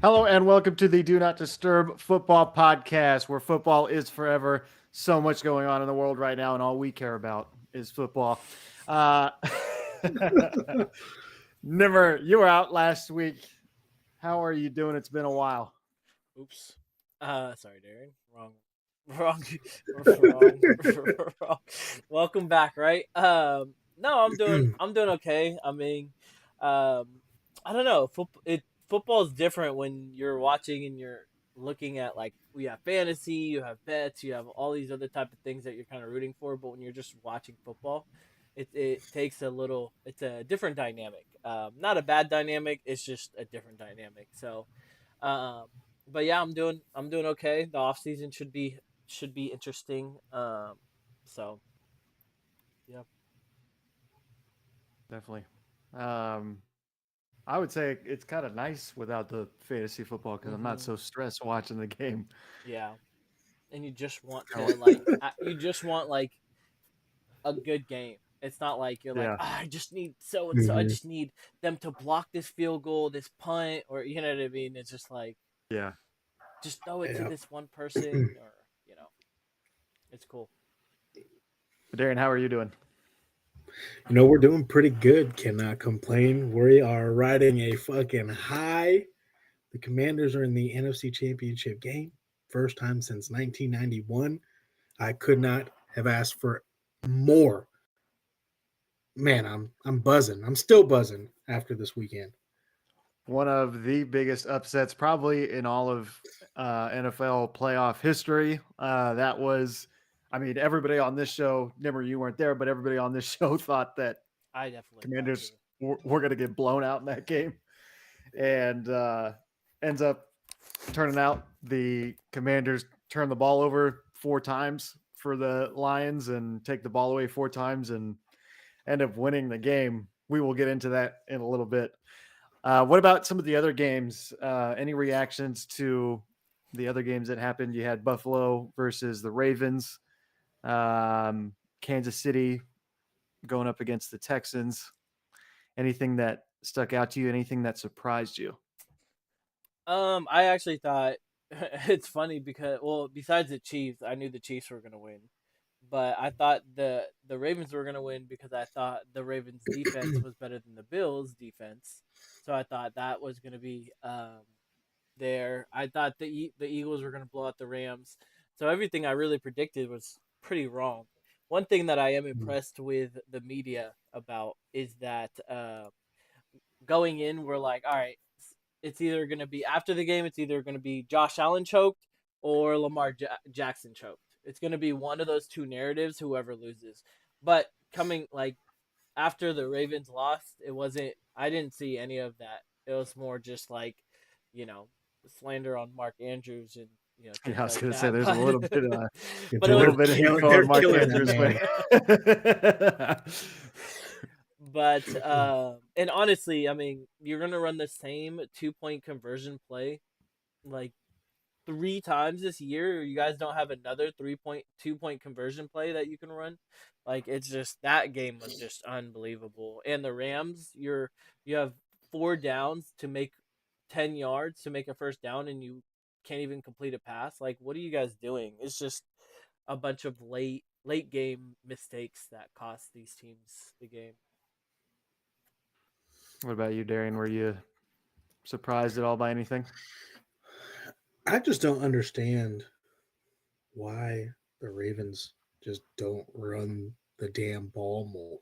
Hello and welcome to the Do Not Disturb Football Podcast, where football is forever. So much going on in the world right now, and all we care about is football. Uh, Nimmer, you were out last week. How are you doing? It's been a while. Oops. Sorry, Darren. Wrong, wrong, wrong. Welcome back. Right. No, I'm doing okay. I mean, I don't know. Football is different when you're watching and you're looking at like we have fantasy, you have bets, you have all these other type of things that you're kind of rooting for. But when you're just watching football, it takes a little. It's a different dynamic. Not a bad dynamic. It's just a different dynamic. So. Um, but yeah, I'm doing okay. The off season should be interesting. So yeah. Definitely. Um, I would say it's kind of nice without the fantasy football because I'm not Hmm. so stressed watching the game. Yeah, and Oh, you just want like a good game. It's not like you're like, yeah, I just need so and so. I Mhm. just need them to block this field goal, this punt, or you know what I mean. It's just like yeah. just throw it to Yeah. this one person, or you know, it's cool. Darren, how are you doing? We're doing pretty good. Cannot complain. We are riding a fucking high. The Commanders are in the NFC Championship game. First time since 1991. I could not have asked for more. Man, I'm buzzing. I'm still buzzing after this weekend. One of the biggest upsets probably in all of NFL playoff history. That was, I mean, everybody on this show, Nimmer, you weren't there, but everybody on this show thought that I definitely thought Commanders too. were going to get blown out in that game. And ends up turning out the Commanders turn the ball over 4 times for the Lions and take the ball away 4 times and end up winning the game. We will get into that in a little bit. What about some of the other games? Any reactions to the other games that happened? You had Buffalo versus the Ravens, Kansas City going up against the Texans. Anything that stuck out to you? Anything that surprised you? I actually thought it's funny because besides the Chiefs, I knew the Chiefs were gonna win, but I thought the Ravens were gonna win because I thought the Ravens defense was better than the Bills defense, so I thought that was gonna be there. I thought the Eagles were gonna blow out the Rams, so everything I really predicted was pretty wrong. One thing that I am impressed with the media about is that going in, we're like, all right, it's either going to be after the game, it's either going to be Josh Allen choked or Jackson choked. It's going to be one of those two narratives, whoever loses. But coming like after the Ravens lost, it wasn't, I didn't see any of that. It was more just like, you know, slander on Mark Andrews and, Yeah, I things was like going to say that. there's But a it little was, bit of heat They're on Mark killing that Andrews, man. man. but and honestly, I mean, you're gonna run the same 2 point conversion play like 3 times this year. You guys don't have another 2 point conversion play that you can run. Like it's just that game was just unbelievable. And the Rams, you have 4 downs to make 10 yards to make a first down, and you can't even complete a pass. Like what are you guys doing? It's just a bunch of late game mistakes that cost these teams the game. What about you, Darian? Were you surprised at all by anything? I just don't understand why the Ravens just don't run the damn ball more.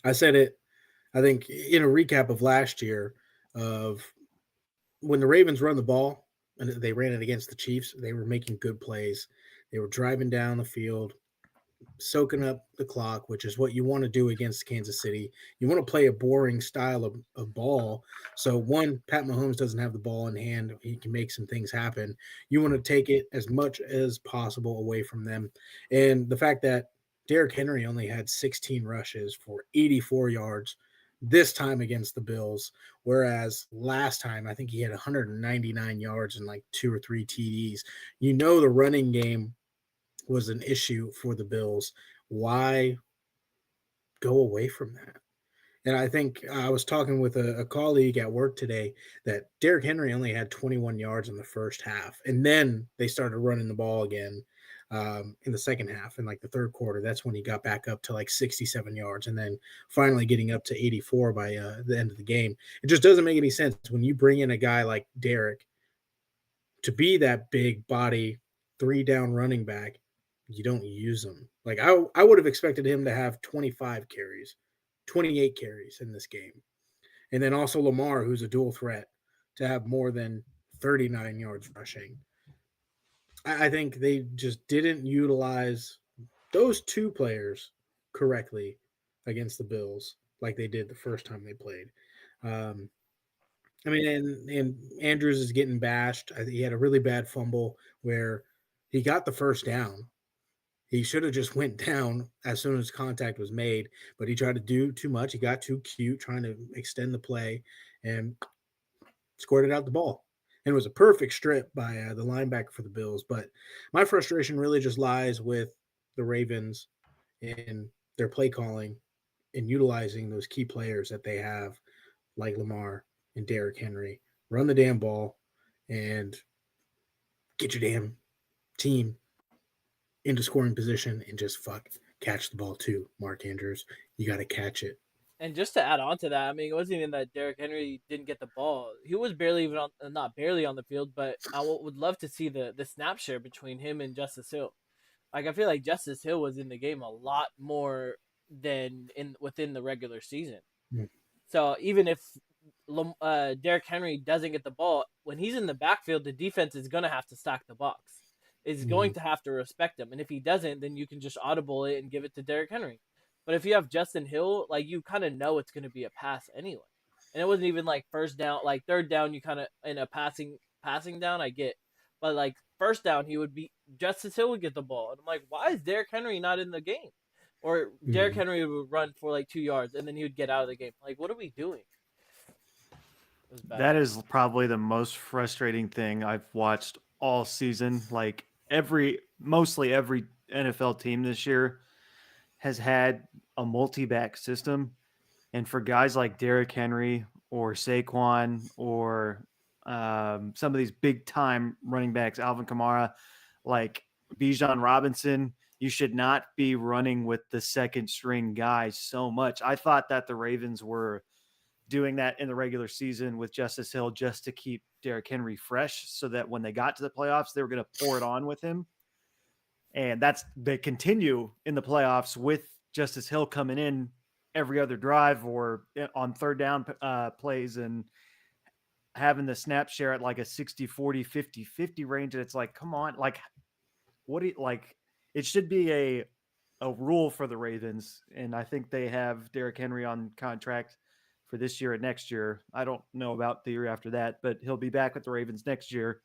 I said it, I think, in a recap of last year of when the Ravens run the ball and they ran it against the Chiefs, they were making good plays. They were driving down the field, soaking up the clock, which is what you want to do against Kansas City. You want to play a boring style of ball. So, one, Pat Mahomes doesn't have the ball in hand. He can make some things happen. You want to take it as much as possible away from them. And the fact that Derrick Henry only had 16 rushes for 84 yards this time against the Bills, whereas last time I think he had 199 yards and like 2 or 3 TDs. The running game was an issue for the Bills. Why go away from that? And I think I was talking with a colleague at work today that Derrick Henry only had 21 yards in the first half, and then they started running the ball again in the second half, in like the third quarter. That's when he got back up to like 67 yards, and then finally getting up to 84 by the end of the game. It just doesn't make any sense when you bring in a guy like Derrick to be that big body, 3 down running back. You don't use him. Like I would have expected him to have 25 carries, 28 carries in this game. And then also Lamar, who's a dual threat, to have more than 39 yards rushing. I think they just didn't utilize those two players correctly against the Bills like they did the first time they played. Um, I mean, and Andrews is getting bashed. He had a really bad fumble where he got the first down. He should have just went down as soon as contact was made, but he tried to do too much. He got too cute trying to extend the play and squirted out the ball. And it was a perfect strip by the linebacker for the Bills. But my frustration really just lies with the Ravens and their play calling and utilizing those key players that they have, like Lamar and Derrick Henry. Run the damn ball and get your damn team into scoring position and just catch the ball too, Mark Andrews. You got to catch it. And just to add on to that, I mean, it wasn't even that Derrick Henry didn't get the ball. He was barely even on, not barely on the field, but I would love to see the snap share between him and Justice Hill. Like, I feel like Justice Hill was in the game a lot more than in within the regular season. Mm. So even if Derrick Henry doesn't get the ball, when he's in the backfield, the defense is going to have to stack the box. Is going to have to respect him. And if he doesn't, then you can just audible it and give it to Derrick Henry. But if you have Justin Hill, like, you kind of know it's going to be a pass anyway. And it wasn't even like first down, like third down, you kind of in a passing down, I get. But like first down, he would be Justice Hill would get the ball. And I'm like, why is Derrick Henry not in the game? Or Derrick Henry would run for like 2 yards and then he would get out of the game. Like, what are we doing? It was bad. That is probably the most frustrating thing I've watched all season. Like mostly every NFL team this year has had a multi-back system. And for guys like Derrick Henry or Saquon or some of these big time running backs, Alvin Kamara, like Bijan Robinson, you should not be running with the second string guys so much. I thought that the Ravens were doing that in the regular season with Justice Hill just to keep Derrick Henry fresh so that when they got to the playoffs, they were going to pour it on with him. And they continue in the playoffs with Justice Hill coming in every other drive or on third down plays and having the snap share at like a 60, 40, 50, 50 range. And it's like, come on, like, what do you like? It should be a rule for the Ravens. And I think they have Derrick Henry on contract for this year and next year. I don't know about the year after that, but he'll be back with the Ravens next year.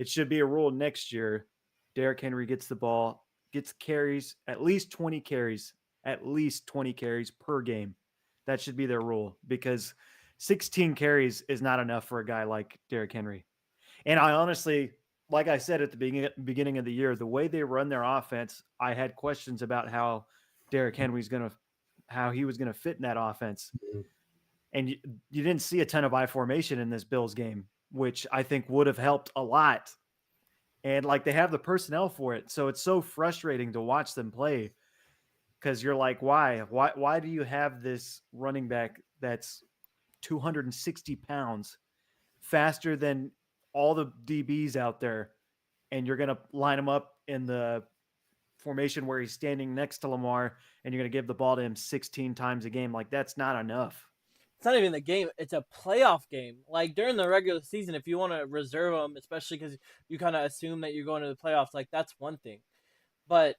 It should be a rule next year. Derrick Henry gets the ball, gets carries, at least 20 carries per game. That should be their rule because 16 carries is not enough for a guy like Derrick Henry. And I honestly, like I said at the beginning of the year, the way they run their offense, I had questions about how Derrick Henry's how he was going to fit in that offense. Mm-hmm. And you didn't see a ton of I formation in this Bills game, which I think would have helped a lot. And like they have the personnel for it. So it's so frustrating to watch them play because you're like, why do you have this running back that's 260 pounds faster than all the DBs out there? And you're going to line him up in the formation where he's standing next to Lamar and you're going to give the ball to him 16 times a game. Like that's not enough. It's not even the game. It's a playoff game. Like during the regular season, if you want to reserve them, especially because you kind of assume that you're going to the playoffs, like that's one thing. But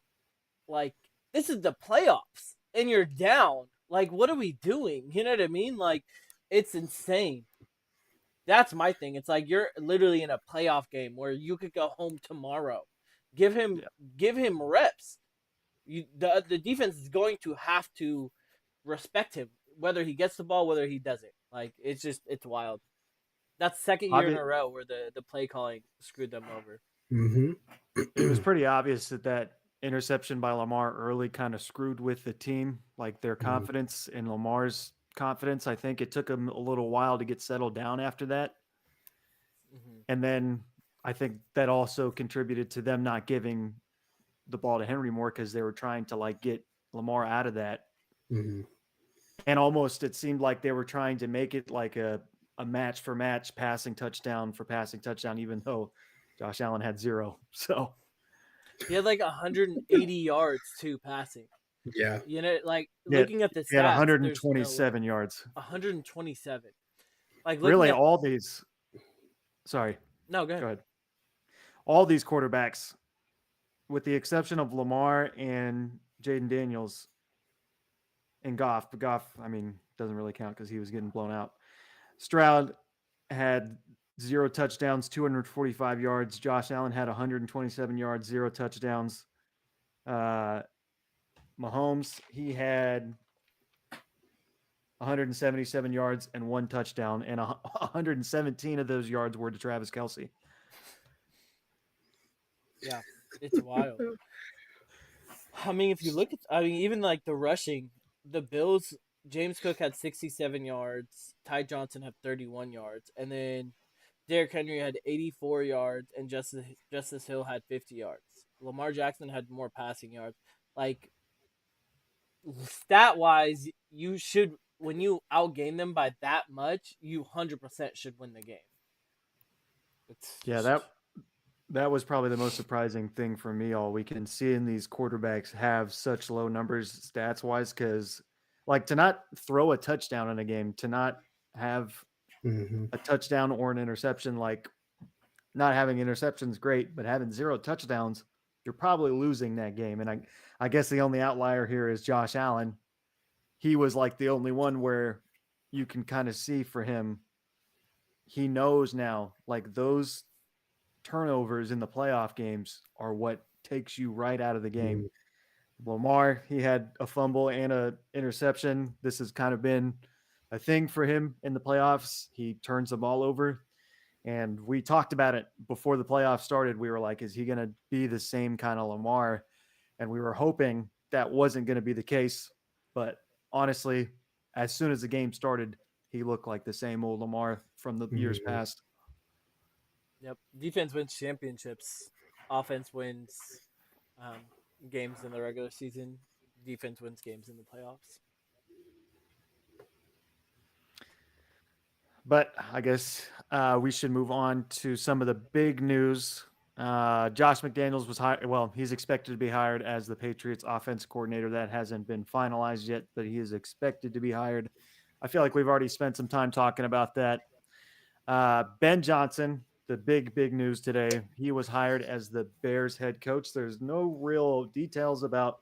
like this is the playoffs and you're down. Like what are we doing? You know what I mean? Like it's insane. That's my thing. It's like you're literally in a playoff game where you could go home tomorrow. Give him reps. The defense is going to have to respect him, whether he gets the ball, whether he doesn't. Like it's wild. That's second year in a row where the play calling screwed them over. Mm-hmm. It was pretty obvious that interception by Lamar early kind of screwed with the team, like their confidence in Lamar's confidence. I think it took him a little while to get settled down after that. Mhm. And then I think that also contributed to them not giving the ball to Henry more because they were trying to like get Lamar out of that. Mm-hmm. And almost it seemed like they were trying to make it like a match for match passing touchdown for passing touchdown, even though Josh Allen had 0. So He had like 180 yards too passing. Yeah. You know, like he had, looking at the he had stats, there's no way. 127 yards. 127. Like looking Really, at all these. Sorry, no, go go ahead. ahead. All these quarterbacks, with the exception of Lamar and Jaden Daniels and Goff, but Goff, I mean, doesn't really count because he was getting blown out. Stroud had 0 touchdowns, 245 yards. Josh Allen had 127 yards, 0 touchdowns. Mahomes, he had 177 yards and 1 touchdown, and 117 of those yards were to Travis Kelce. Yeah, it's wild. I mean, if you look at, even like the rushing, the Bills, James Cook had 67 yards, Ty Johnson had 31 yards, and then Derrick Henry had 84 yards, and Justice Hill had 50 yards. Lamar Jackson had more passing yards. Like, stat wise, you should, when you outgain them by that much, you 100% should win the game. It's Yeah, just, that was probably the most surprising thing for me all weekend, seeing these quarterbacks have such low numbers stats wise, because like to not throw a touchdown in a game, to not have Mm-hmm. a touchdown or an interception, like not having interceptions great, but having 0 touchdowns, you're probably losing that game. And I guess the only outlier here is Josh Allen. He was like the only one where you can kind of see for him, he knows now, like those turnovers in the playoff games are what takes you right out of the game. Mm-hmm. Lamar, he had a fumble and a interception. This has kind of been a thing for him in the playoffs. He turns the ball over. And we talked about it before the playoffs started. We were like, is he going to be the same kind of Lamar? And we were hoping that wasn't going to be the case. But honestly, as soon as the game started, he looked like the same old Lamar from the years Mm-hmm. past. yep. Defense wins championships. Offense wins games in the regular season. Defense wins games in the playoffs. But I guess we should move on to some of the big news. Josh McDaniels was hired. Well, he's expected to be hired as the Patriots offense coordinator. That hasn't been finalized yet, but he is expected to be hired. I feel like we've already spent some time talking about that. Ben Johnson, the big news today, he was hired as the Bears head coach. There's no real details about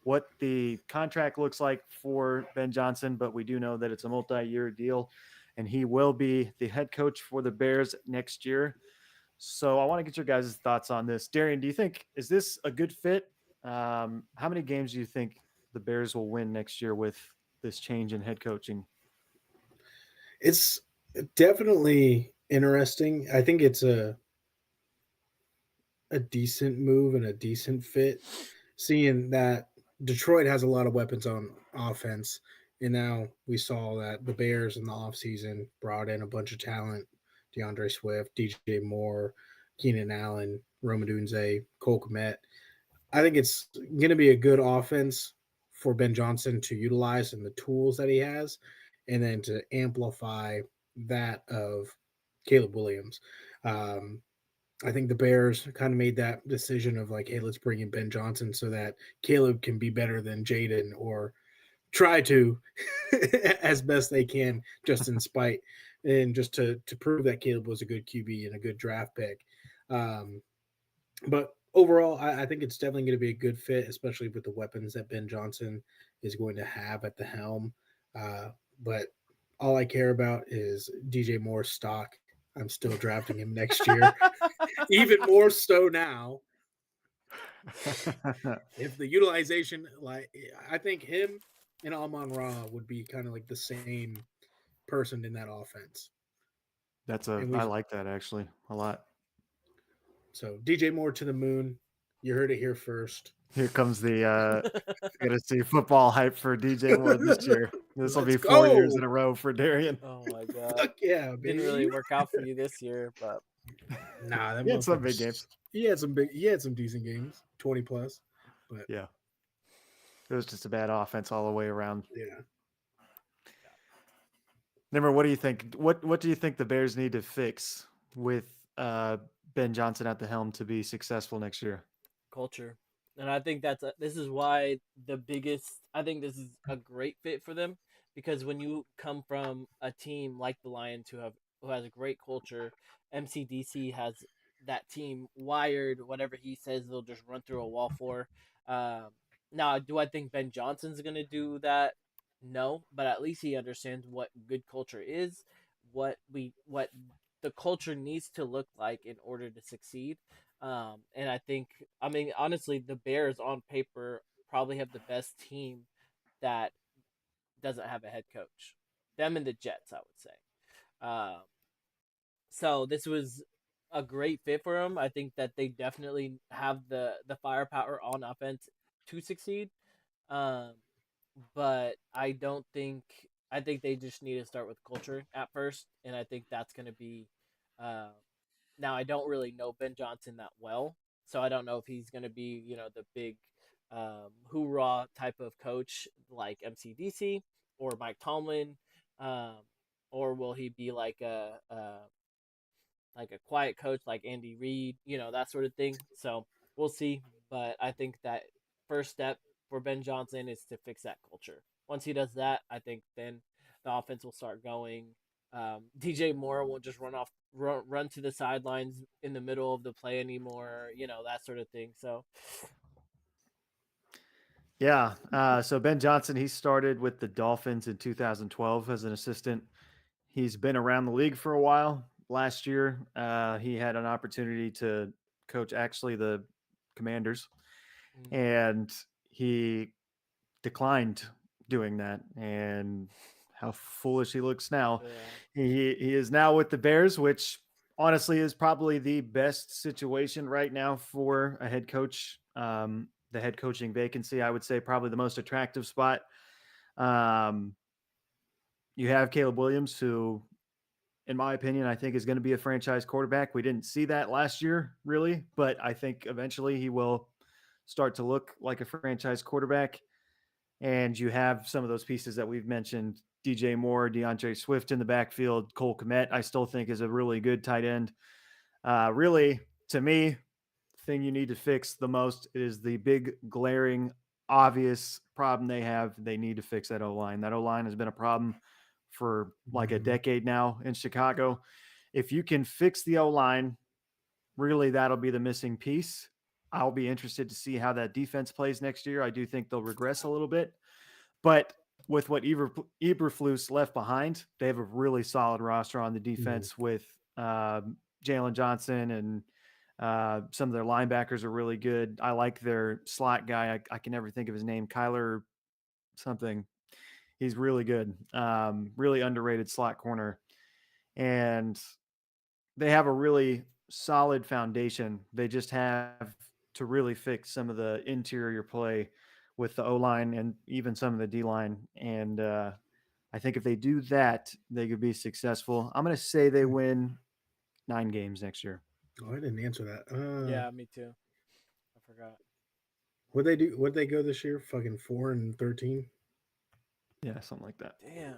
what the contract looks like for Ben Johnson, but we do know that it's a multi-year deal, and he will be the head coach for the Bears next year. So I want to get your guys' thoughts on this. Darian, do you think, is this a good fit? How many games do you think the Bears will win next year with this change in head coaching? It's definitely interesting. I think it's a decent move and a decent fit, seeing that Detroit has a lot of weapons on offense. And now we saw that the Bears in the offseason brought in a bunch of talent: DeAndre Swift, DJ Moore, Keenan Allen, Rome Odunze, Cole Kmet. I think it's going to be a good offense for Ben Johnson to utilize and the tools that he has, and then to amplify that of Caleb Williams. I think the Bears kind of made that decision of like, hey, let's bring in Ben Johnson so that Caleb can be better than Jaden, or try to as best they can, just in spite, and just to prove that Caleb was a good QB and a good draft pick. But overall, I think it's definitely going to be a good fit, especially with the weapons that Ben Johnson is going to have at the helm. But all I care about is DJ Moore's stock. I'm still drafting him next year, even more so now. If the utilization, like, I think him and Amon-Ra would be kind of like the same person in that offense. I like that actually a lot. So DJ Moore to the moon. You heard it here first. Here comes the fantasy football hype for DJ Moore this year. This will Let's be 4 years go. in a row for Darian. Oh my god. Fuck yeah, Didn't baby. really work out for you this year, but Nah, that He had some motherfucker. big games. He had some decent games, 20 plus. But Yeah. It was just a bad offense all the way around. yeah. Nimmer, what do you think? What do you think the Bears need to fix with Ben Johnson at the helm to be successful next year? culture. And I think this is why I think this is a great fit for them because when you come from a team like the Lions who has a great culture, MCDC has that team wired. Whatever he says, they'll just run through a wall for. Um, Now, do I think Ben Johnson's gonna do that? No, but at least he understands what good culture is, what the culture needs to look like in order to succeed. And I mean, honestly, the Bears on paper probably have the best team that doesn't have a head coach. Them and the Jets, I would say. Um, so this was a great fit for them. I think that they definitely have the firepower on offense to succeed. Um, but I think they just need to start with culture at first, and I think that's going to be. Uh, Now I don't really know Ben Johnson that well, so I don't know if he's going to be the big hoorah type of coach like MCDC or Mike Tomlin, um, or will he be like a quiet coach like Andy Reid, that sort of thing. So we'll see. But I think that first step for Ben Johnson is to fix that culture. Once he does that, I think then the offense will start going. DJ Moore won't just run to the sidelines in the middle of the play anymore, that sort of thing. So, Yeah. So Ben Johnson, he started with the Dolphins in 2012 as an assistant. He's been around the league for a while. Last year, he had an opportunity to coach actually the Commanders, mm, and he declined doing that. And how foolish he looks now. yeah. He is now with the Bears, which honestly is probably the best situation right now for a head coach. The head coaching vacancy, I would say, probably the most attractive spot. Um, you have Caleb Williams, who, in my opinion, I think is going to be a franchise quarterback. We didn't see that last year, really, but I think eventually he will start to look like a franchise quarterback. And you have some of those pieces that we've mentioned: DJ Moore, DeAndre Swift in the backfield, Cole Kmet, I still think is a really good tight end. Really, to me, thing you need to fix the most is the big, glaring, obvious problem they have. They need to fix that O line. That O line has been a problem for like a decade now in Chicago. If you can fix the O line, really that'll be the missing piece. I'll be interested to see how that defense plays next year. I do think they'll regress a little bit, but with what Eberflus left behind, they have a really solid roster on the defense with Jalen Johnson, and some of their linebackers are really good. I like their slot guy. I can never think of his name, Kyler something. He's really good. Really underrated slot corner. And they have a really solid foundation. They just have to really fix some of the interior play with the O line and even some of the D line. And I think if they do that, they could be successful. I'm going to say they win 9 games next year. Oh, I didn't answer that. Yeah, me too. I forgot. What they do? What they go this year? Fucking 4-13. Yeah, something like that. Damn.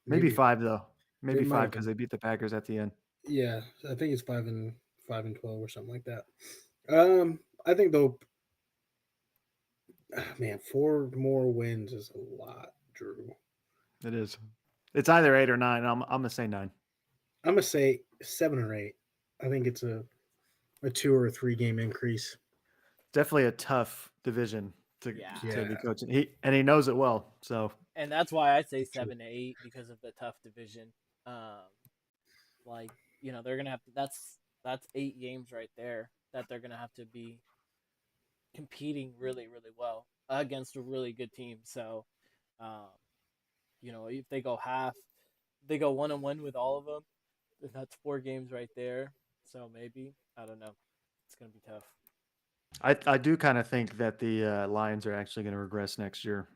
Maybe Maybe 5 though. it Maybe might 5 have because been. they beat the Packers at the end. Yeah, I think it's 5-12 or something like that. I think they'll. Man, 4 more wins is a lot, Drew. It is. It's either 8 or 9. I'm gonna say 9. I'm gonna say 7 or 8. I think it's a 2 or 3 game increase. Definitely a tough division to Yeah. to be Yeah, coaching. He knows it well. So And that's why I say true. 7 to 8 because of the tough division. Um, like they're gonna have to. That's 8 games right there that they're gonna have to be competing really really well against a really good team. So, um, if they go 1-1 with all of them, then that's 4 games right there. So maybe I don't know. It's gonna be tough. I do kind of think that the Lions are actually going to regress next year.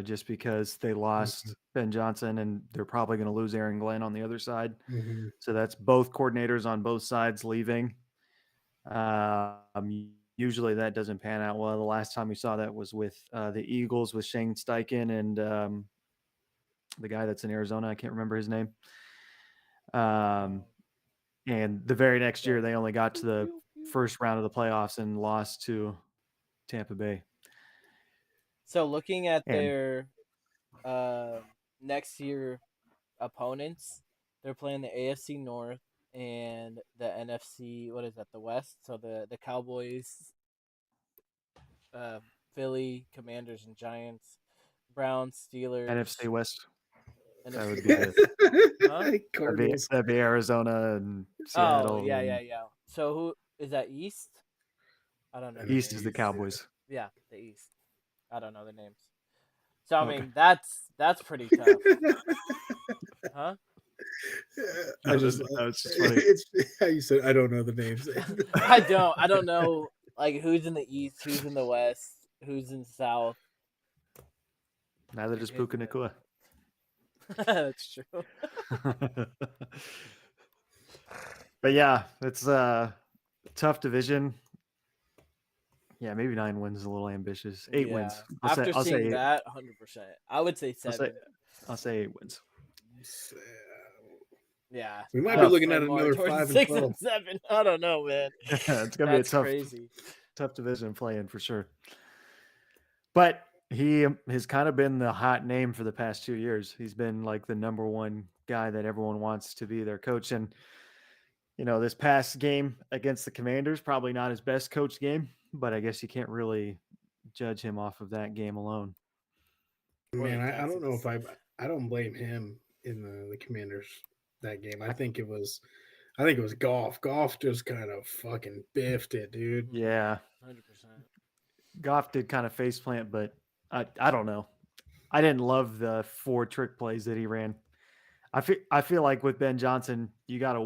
just because they lost Ben Johnson and they're probably going to lose Aaron Glenn on the other side. Mm-hmm. So that's both coordinators on both sides leaving. Usually that doesn't pan out well. The last time we saw that was with the Eagles with Shane Steichen and the guy that's in Arizona. I can't remember his name. And the very next year, they only got to the first round of the playoffs and lost to Tampa Bay. So looking at And their next year opponents, they're playing the AFC North and the NFC. What is that? The West. So the Cowboys, Philly, Commanders, and Giants, Browns, Steelers, NFC West, that NFC would be West. Huh? Cardinals. that'd be Arizona and Oh Seattle. yeah, and yeah, yeah. So who is that? East? I don't know. The East is the names. Cowboys. Yeah, the East. I don't know the names. So I Okay. mean that's pretty tough, huh? I just No, it's just funny. it's how you said I don't know the names. I don't know like who's in the East, who's in the West, who's in the South. Neither does Puka Nakua. That's true. But yeah, it's a tough division. Yeah, maybe 9 wins is a little ambitious. 8 wins. After I'll seeing say that, 100%. I would say I'll say 7. I'll say 8 wins. Yeah, We might I be would looking say at more another towards 5 and 6 12. and 7. I don't know, man. It's gonna be a That's tough crazy. tough division playing for sure. But he has kind of been the hot name for the past 2 years. He's been like the number one guy that everyone wants to be their coach. And this past game against the Commanders, probably not his best coach game, but I guess you can't really judge him off of that game alone. Or the Man, I don't know if Texans. I don't blame him in the Commanders that game. I think it was Goff. Goff just kind of fucking biffed it, dude. Yeah, 100%. Goff did kind of faceplant, but I don't know. I didn't love the 4 trick plays that he ran. I feel like with Ben Johnson, you got to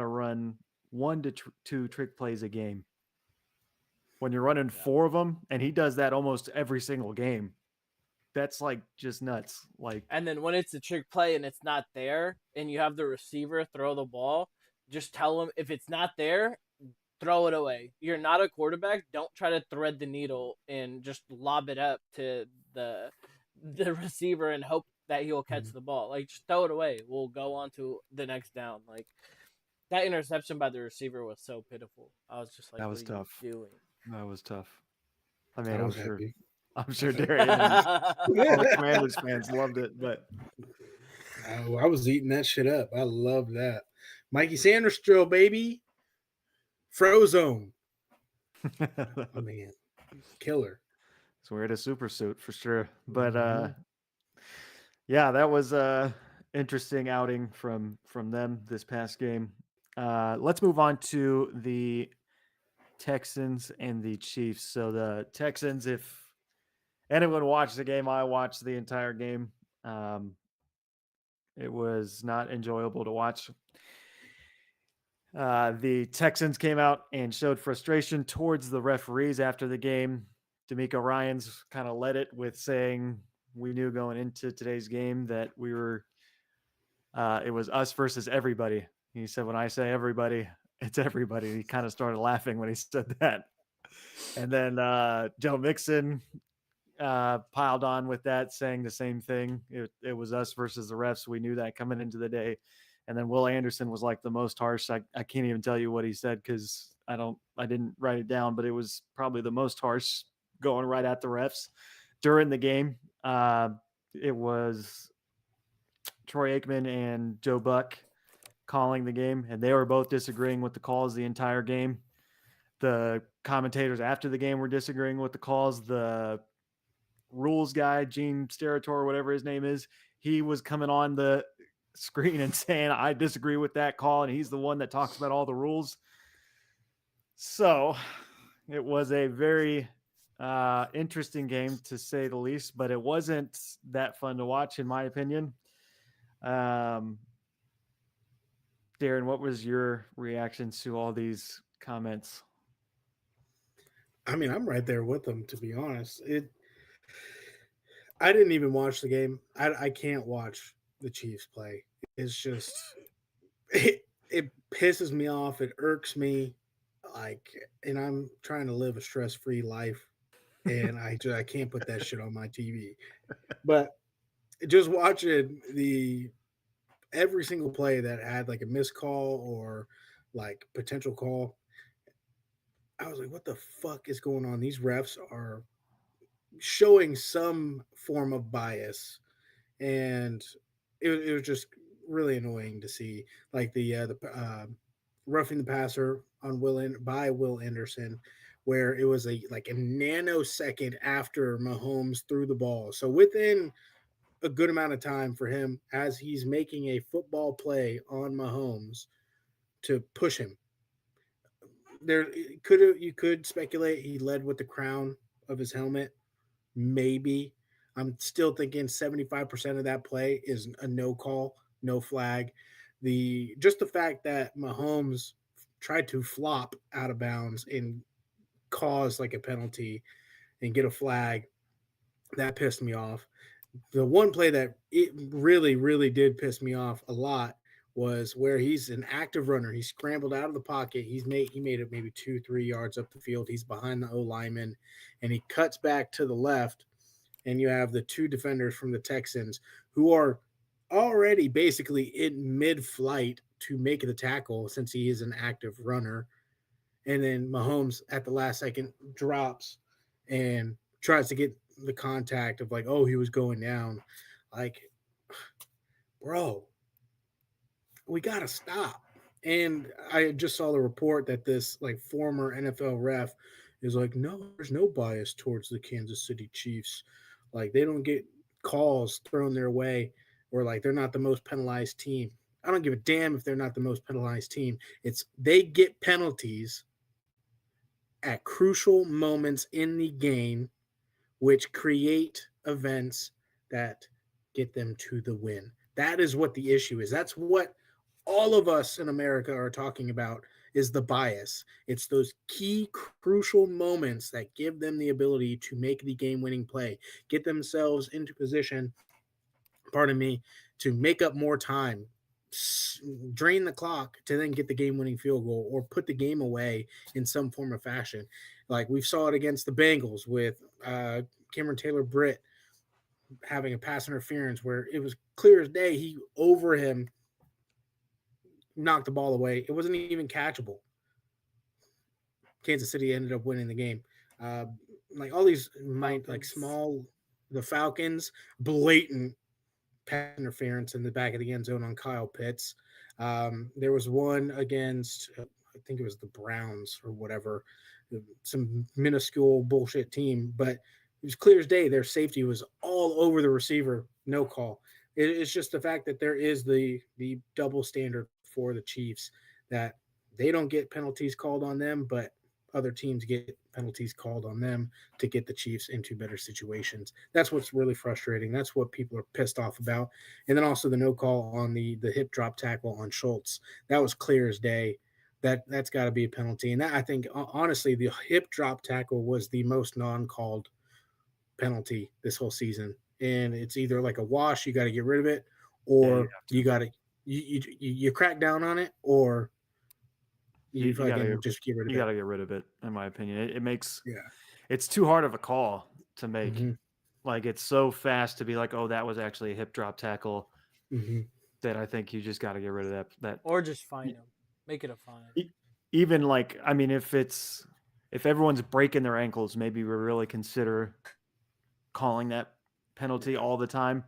run 1 to 2 trick plays a game. When you're running 4 of them, and he does that almost every single game, that's like just nuts. Like, And then when it's a trick play and it's not there, and you have the receiver throw the ball, just tell him if it's not there, throw it away. You're not a quarterback. Don't try to thread the needle and just lob it up to the receiver and hope that he'll catch the ball. Like, just throw it away. We'll go on to the next down. Like, that interception by the receiver was so pitiful. I was just like, that was what are tough. you doing? That was tough. I mean, I I'm was sure happy. Darian and all the Commanders fans loved it, but I was eating that shit up. I love that. Mikey Sanders drill, baby. Frozone. Oh, man. Killer. so we're at a super suit for sure. But Mhm. yeah, that was a interesting outing from them this past game. Let's move on to the Texans and the Chiefs. So the Texans, if anyone watched the game, I watched the entire game. It was not enjoyable to watch. The Texans came out and showed frustration towards the referees after the game. D'Amico Ryans kind of led it with saying, "We knew going into today's game that we were, it was us versus everybody." He said, "When I say everybody, it's everybody." He kind of started laughing when he said that. And then Joe Mixon piled on with that, saying the same thing. It was us versus the refs. We knew that coming into the day. And then Will Anderson was like the most harsh. I can't even tell you what he said because I didn't write it down, but it was probably the most harsh, going right at the refs during the game. It was Troy Aikman and Joe Buck calling the game, and they were both disagreeing with the calls the entire game. The commentators after the game were disagreeing with the calls. The rules guy, Gene Steratore, whatever his name is, he was coming on the screen and saying, "I disagree with that call," and he's the one that talks about all the rules. So it was a very interesting game, to say the least, but it wasn't that fun to watch, in my opinion. Darren, what was your reaction to all these comments? I mean, I'm right there with them, to be honest. I didn't even watch the game. I can't watch the Chiefs play. It's just it pisses me off. It irks me. Like, and I'm trying to live a stress free life, and I can't put that shit on my TV. But just watching the every single play that had like a missed call or like potential call, I was like, what the fuck is going on? These refs are showing some form of bias, and it was just really annoying to see like the roughing the passer on by Will Anderson, where it was a nanosecond after Mahomes threw the ball. So within a good amount of time for him as he's making a football play on Mahomes to push him. There could you could speculate he led with the crown of his helmet. Maybe. I'm still thinking 75% of that play is a no call, no flag. The fact that Mahomes tried to flop out of bounds and cause like a penalty and get a flag, that pissed me off. The one play that it really, really did piss me off a lot was where he's an active runner. He scrambled out of the pocket. He made it maybe 2-3 yards up the field. He's behind the O lineman, and he cuts back to the left, and you have the two defenders from the Texans who are already basically in mid-flight to make the tackle since he is an active runner. And then Mahomes at the last second drops and tries to get the contact of like, oh, he was going down. Like, bro, we gotta stop. And I just saw the report that this like former NFL ref is like, no, there's no bias towards the Kansas City Chiefs. Like they don't get calls thrown their way, or like they're not the most penalized team. I don't give a damn if they're not the most penalized team. It's they get penalties at crucial moments in the game, which create events that get them to the win. That is what the issue is. That's what all of us in America are talking about is the bias. It's those key crucial moments that give them the ability to make the game-winning play, get themselves into position, pardon me, to make up more time, drain the clock to then get the game-winning field goal or put the game away in some form of fashion. Like we saw it against the Bengals with Cameron Taylor Britt having a pass interference where it was clear as day he over him knocked the ball away. It wasn't even catchable. Kansas City ended up winning the game. Like all these like small, the Falcons, blatant pass interference in the back of the end zone on Kyle Pitts. There was one against, I think it was the Browns or whatever, some minuscule bullshit team, but it was clear as day. Their safety was all over the receiver, no call. It's just the fact that there is the double standard for the Chiefs that they don't get penalties called on them, but other teams get penalties called on them to get the Chiefs into better situations. That's what's really frustrating. That's what people are pissed off about. And then also the no call on the hip drop tackle on Schultz. That was clear as day. That's got to be a penalty. And that, I think honestly the hip drop tackle was the most non-called penalty this whole season. And it's either like a wash, you got to get rid of it, or you got to you crack down on it, or you fucking just get rid of it. You got to get rid of it, in my opinion. It makes it's too hard of a call to make. Mm-hmm. Like it's so fast to be like, oh, that was actually a hip drop tackle. Mm-hmm. That I think you just got to get rid of that. Or just fine him, make it a fine. Even like, I mean, if everyone's breaking their ankles, maybe we really consider calling that penalty all the time.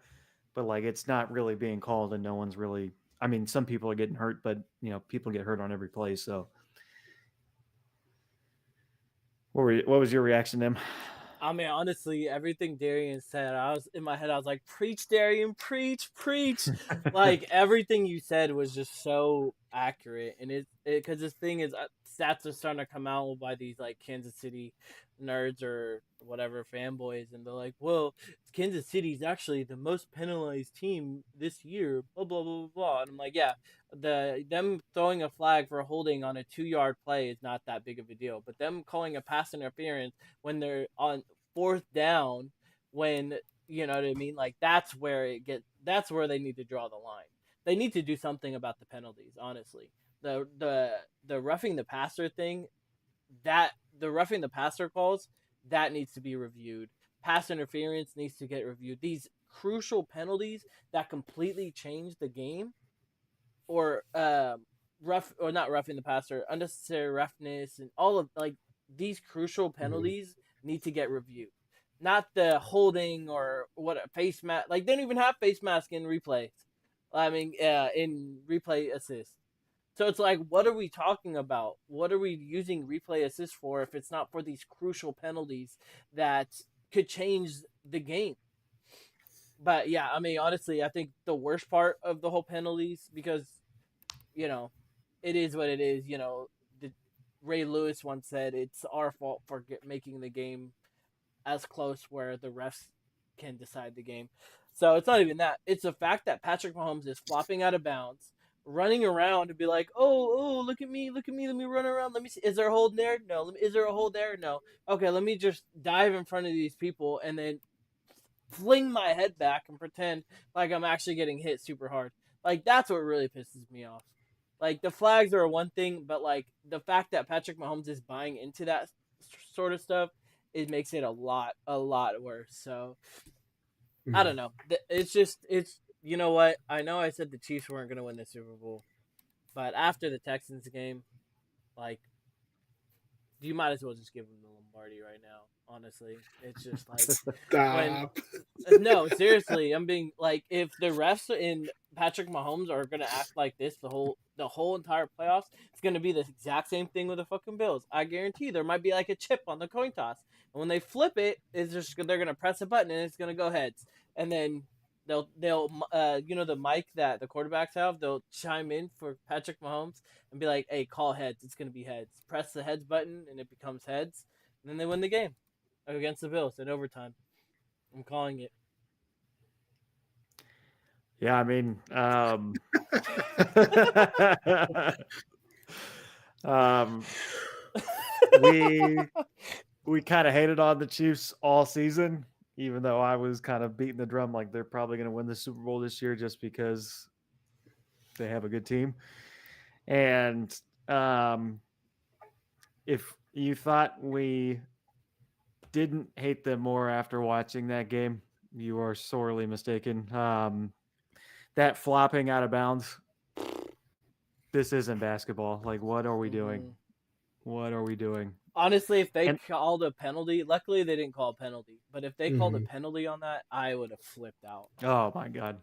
But like, it's not really being called, and no one's really. I mean, some people are getting hurt, but people get hurt on every play. So, what was your reaction to him? I mean, honestly, everything Darian said, I was in my head. I was like, "Preach, Darian, preach." Like everything you said was just so accurate, and because this thing is stats are starting to come out by these like Kansas City nerds or whatever fanboys, and they're like, "Well, Kansas City's actually the most penalized team this year." Blah blah blah blah blah. And I'm like, yeah, them throwing a flag for holding on a 2-yard play is not that big of a deal, but them calling a pass interference when they're on 4th down, when You know what I mean? Like that's where they need to draw the line. They need to do something about the penalties, honestly. The roughing the passer thing, that the roughing the passer calls, that needs to be reviewed. Pass interference needs to get reviewed. These crucial penalties that completely change the game, or rough or not roughing the passer, unnecessary roughness, and all of like these crucial penalties need to get reviewed. Not the holding or what a face mask. Like they don't even have face mask in replay. I mean, in replay assist. So it's like, what are we talking about? What are we using replay assist for if it's not for these crucial penalties that could change the game? But yeah, I mean, honestly, I think the worst part of the whole penalties, because you know, it is what it is. Ray Lewis once said it's our fault for making the game as close where the refs can decide the game. So it's not even that. It's the fact that Patrick Mahomes is flopping out of bounds, running around to be like, oh, look at me, let me run around. Let me see. Is there a hold there? No. Is there a hold there? No. Okay, let me just dive in front of these people and then fling my head back and pretend like I'm actually getting hit super hard. Like that's what really pisses me off. Like the flags are one thing, but like the fact that Patrick Mahomes is buying into that sort of stuff, it makes it a lot worse. So I don't know. It's you know what? I know I said the Chiefs weren't going to win the Super Bowl, but after the Texans game, like you might as well just give them the Lombardi right now. Honestly, it's just like when Stop. no, seriously, I'm being like, if the refs in Patrick Mahomes are gonna act like this the whole entire playoffs, it's gonna be the exact same thing with the fucking Bills. I guarantee there might be like a chip on the coin toss, and when they flip it, it's just they're gonna press a button and it's gonna go heads, and then they'll the mic that the quarterbacks have, they'll chime in for Patrick Mahomes and be like, hey, call heads, it's gonna be heads. Press the heads button and it becomes heads, and then they win the game against the Bills in overtime. I'm calling it. Yeah, I mean, um, we kind of hated on the Chiefs all season, even though I was kind of beating the drum like they're probably going to win the Super Bowl this year just because they have a good team. And if you thought we didn't hate them more after watching that game, you are sorely mistaken. That flopping out of bounds, this isn't basketball. Like, what are we doing? What are we doing? Honestly, if they called a penalty, luckily they didn't call a penalty. But if they called a Mhm. penalty on that, I would have flipped out. Oh my god!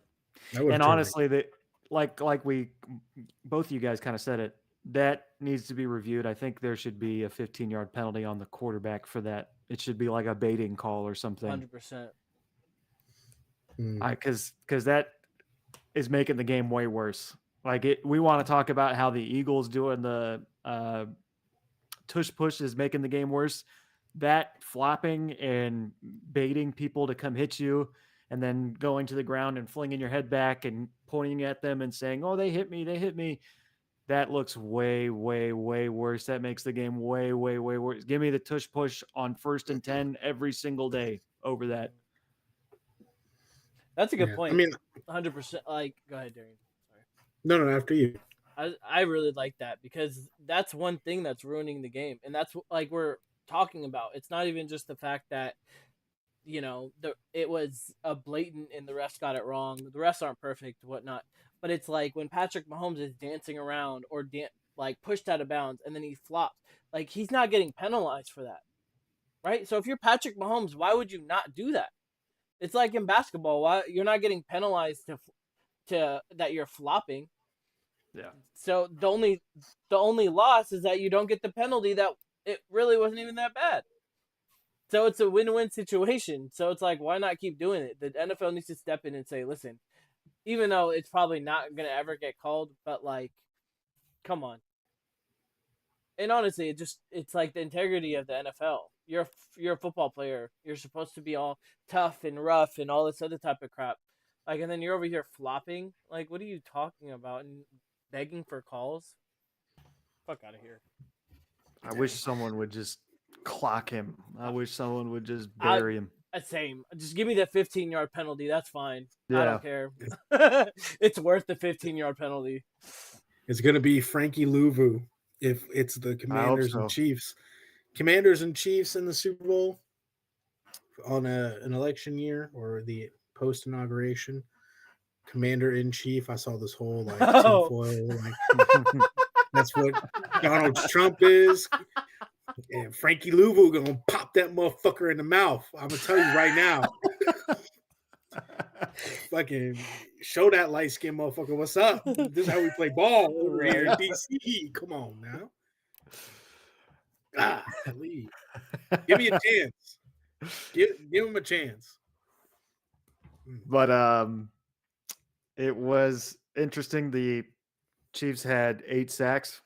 That would've And turned me- honestly, that like we both of you guys kind of said it. That needs to be reviewed. I think there should be a 15-yard penalty on the quarterback for that. It should be like a baiting call or something. 100%. Because that is making the game way worse. Like we want to talk about how the Eagles doing the tush push is making the game worse. That flopping and baiting people to come hit you and then going to the ground and flinging your head back and pointing at them and saying, oh, they hit me. That looks way, way, way worse. That makes the game way, way, way worse. Give me the tush push on 1st and 10 every single day over that. That's a good Yeah. point. I mean, 100%. Like, go ahead, Darian. Sorry. no, after you. I really like that because that's one thing that's ruining the game, and that's like we're talking about. It's not even just the fact that it was a blatant and the refs got it wrong. The refs aren't perfect, whatnot, but it's like when Patrick Mahomes is dancing around or like pushed out of bounds and then he flops, like he's not getting penalized for that, right? So if you're Patrick Mahomes, why would you not do that? It's like in basketball, why you're not getting penalized to that you're flopping. Yeah. So the only loss is that you don't get the penalty that it really wasn't even that bad. So it's a win-win situation. So it's like, why not keep doing it? The NFL needs to step in and say, listen, even though it's probably not going to ever get called, but like, come on. And honestly, it's like the integrity of the NFL. You're a football player. You're supposed to be all tough and rough and all this other type of crap. Like, and then you're over here flopping. Like, what are you talking about? And begging for calls? Fuck out of here. I wish someone would just clock him. I wish someone would just bury him. Same. Just give me the 15-yard penalty. That's fine. I Yeah. don't care. It's worth the 15-yard penalty. It's going to be Frankie Louvu if it's the Commanders and so. Chiefs. Commanders and Chiefs in the Super Bowl on an election year or the post inauguration. Commander in Chief. I saw this whole like tinfoil. Like that's what Donald Trump is. And Frankie Louvu gonna pop that motherfucker in the mouth. I'm gonna tell you right now. Fucking show that light skinned motherfucker what's up. This is how we play ball over here in DC. Come on now. Golly. Give me a chance. Give him a chance. But it was interesting. The Chiefs had 8 sacks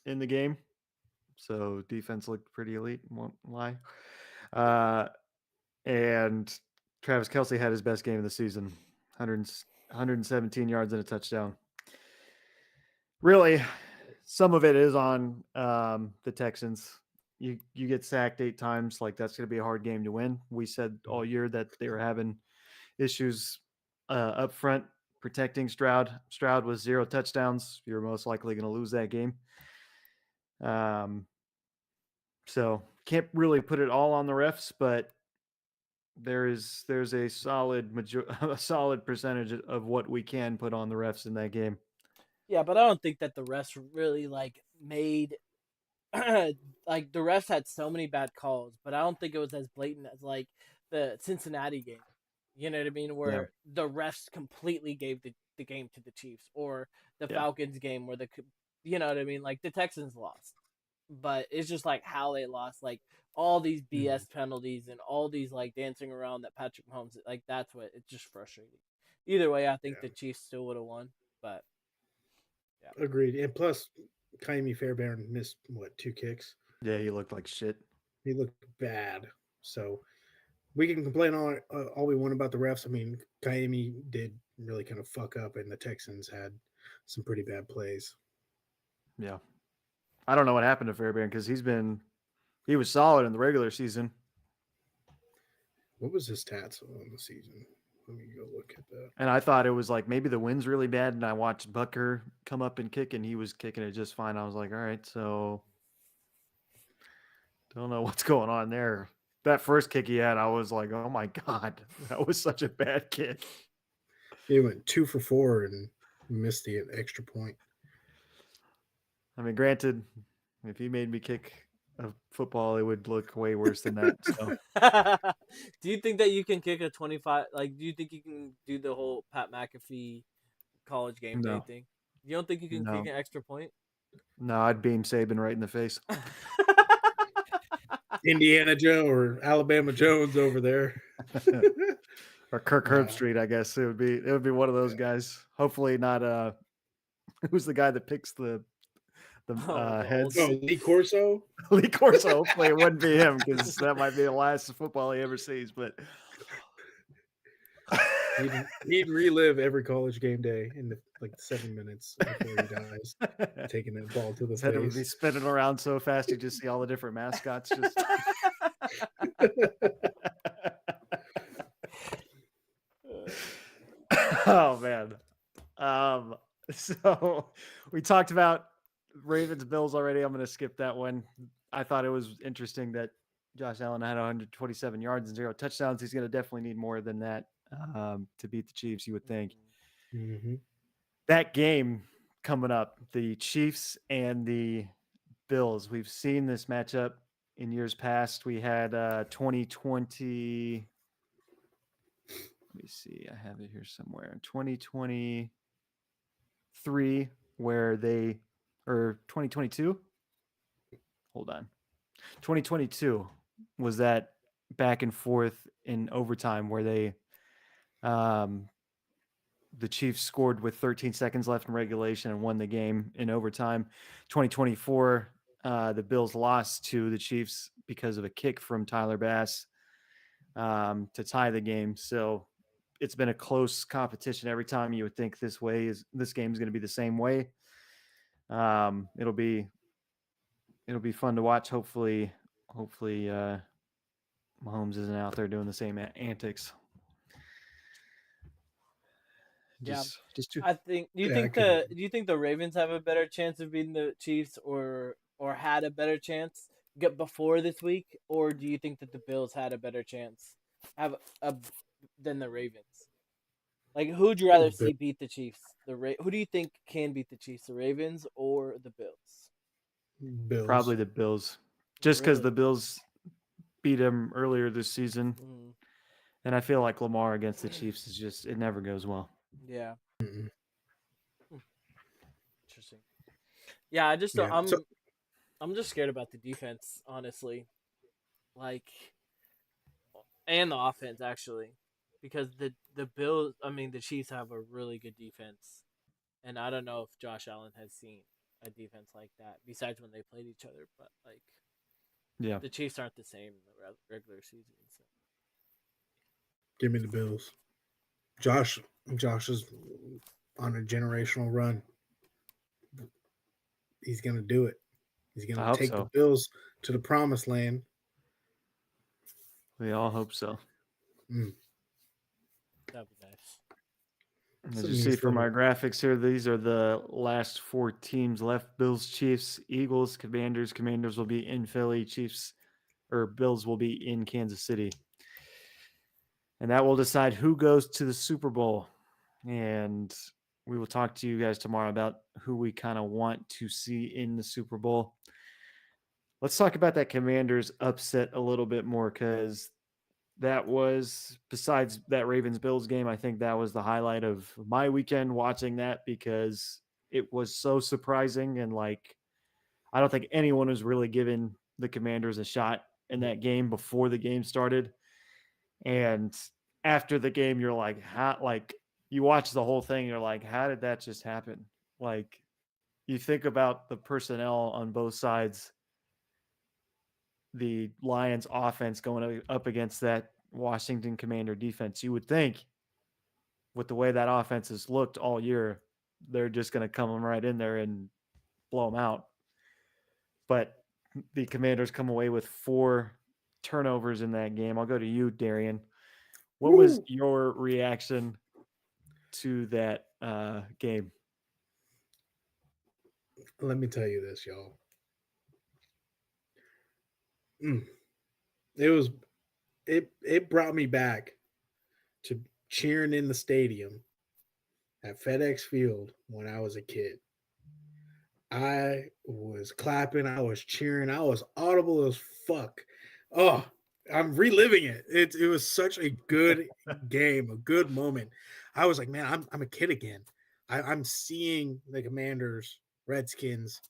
in the game, so defense looked pretty elite. Won't lie. And Travis Kelce had his best game of the season, 117 yards and a touchdown. Really, some of it is on the Texans. You get sacked 8 times, like that's going to be a hard game to win. We said all year that they were having issues up front protecting Stroud. Stroud was 0 touchdowns. You're most likely going to lose that game. So can't really put it all on the refs, but there's a solid percentage of what we can put on the refs in that game. Yeah, but I don't think that the refs really like made like the refs had so many bad calls, but I don't think it was as blatant as like the Cincinnati game. You know what I mean? Where the refs completely gave the game to the Chiefs, or the Falcons game where you know what I mean? Like the Texans lost, but it's just like how they lost, like all these BS penalties and all these like dancing around that Patrick Mahomes, like that's what it's just frustrating. Either way, I think the Chiefs still would have won, but agreed. And plus, Kaimi Fairbairn missed 2 kicks. Yeah, he looked like shit. He looked bad. So we can complain all we want about the refs. I mean, Kaimi did really kind of fuck up, and the Texans had some pretty bad plays. Yeah. I don't know what happened to Fairbairn because he was solid in the regular season. What was his stats on the season? Let me go look at that. And I thought it was like maybe the wind's really bad, and I watched Bucker come up and kick, and he was kicking it just fine. I was like, all right, so don't know what's going on there. That first kick he had, I was like, oh my God, that was such a bad kick. He went 2 for 4 and missed the extra point. I mean, granted, if he made me kick a football, it would look way worse than that. So. Do you think that you can kick a 25? Like, do you think you can do the whole Pat McAfee college game day thing? You don't think you can kick an extra point? No, I'd beam Saban right in the face. Indiana Joe or Alabama Jones over there. Or Kirk Herbstreit, I guess it would be one of those guys. Hopefully not. Who's the guy that picks the heads? Oh, Lee Corso. Lee Corso. Hopefully it wouldn't be him because that might be the last football he ever sees. But he'd relive every college game day in the 7 minutes before he dies, taking that ball to the face. His head would be spinning around so fast you just see all the different mascots just. Oh man. So we talked about Ravens Bills already. I'm going to skip that one. I thought it was interesting that Josh Allen had 127 yards and 0 touchdowns. He's going to definitely need more than that to beat the Chiefs, you would think. Mm-hmm. That game coming up, the Chiefs and the Bills. We've seen this matchup in years past. We had 2020. Let me see. I have it here somewhere. 2023, where or 2022. Hold on. 2022 was that back and forth in overtime where the Chiefs scored with 13 seconds left in regulation and won the game in overtime. 2024, the Bills lost to the Chiefs because of a kick from Tyler Bass to tie the game. So it's been a close competition every time. You would think this game is going to be the same way. It'll be fun to watch. Hopefully Mahomes isn't out there doing the same antics. Yeah. Just too. I think. Do Yeah, I couldn't. you think the Ravens have a better chance of beating the Chiefs, or had a better chance get before this week, or do you think that the Bills had a better chance have a than the Ravens? Like, who'd you rather see beat the Chiefs? Who do you think can beat the Chiefs, the Ravens or the Bills? Bills. Probably the Bills, just because Really? the Bills beat them earlier this season, Mm, and I feel like Lamar against the Chiefs is just it never goes well. yeah. Mm-mm. Hmm, interesting. Yeah, I just don't, Yeah. So I'm just scared about the defense, honestly. Like, and the offense actually, because the Bills, I mean, the Chiefs have a really good defense, and I don't know if Josh Allen has seen a defense like that besides when they played each other, but like Yeah, the Chiefs aren't the same in the regular season. So. give me the Bills. Josh. Josh is on a generational run. He's gonna do it. He's I gonna hope take the so. Bills to the promised land. We all hope so. Mm. That'd be nice. As Some you see nice from little. our graphics here, these are the last 4 teams left: Bills, Chiefs, Eagles, Commanders. Commanders will be in Philly. Chiefs or Bills will be in Kansas City, and that will decide who goes to the Super Bowl. And we will talk to you guys tomorrow about who we kind of want to see in the Super Bowl. Let's talk about that Commanders upset a little bit more, because that was, besides that Ravens Bills game, I think that was the highlight of my weekend watching that, because it was so surprising. And like, I don't think anyone was really giving the Commanders a shot in that game before the game started. And after the game, you're like, how, like, you watch the whole thing, you're like, how did that just happen? Like, you think about the personnel on both sides, the Lions offense going up against that Washington Commander defense. You would think, with the way that offense has looked all year, they're just going to come right in there and blow them out. But the Commanders come away with 4 turnovers in that game. I'll go to you, Darian. What was Woo! your reaction to that game? Let me tell you this, y'all. Mm. It was it brought me back to cheering in the stadium at FedEx Field when I was a kid. I was clapping, I was cheering, I was audible as fuck. Oh, I'm reliving it. It was such a good game, a good moment. I was like, man, I'm a kid again. I'm seeing the Commanders, Redskins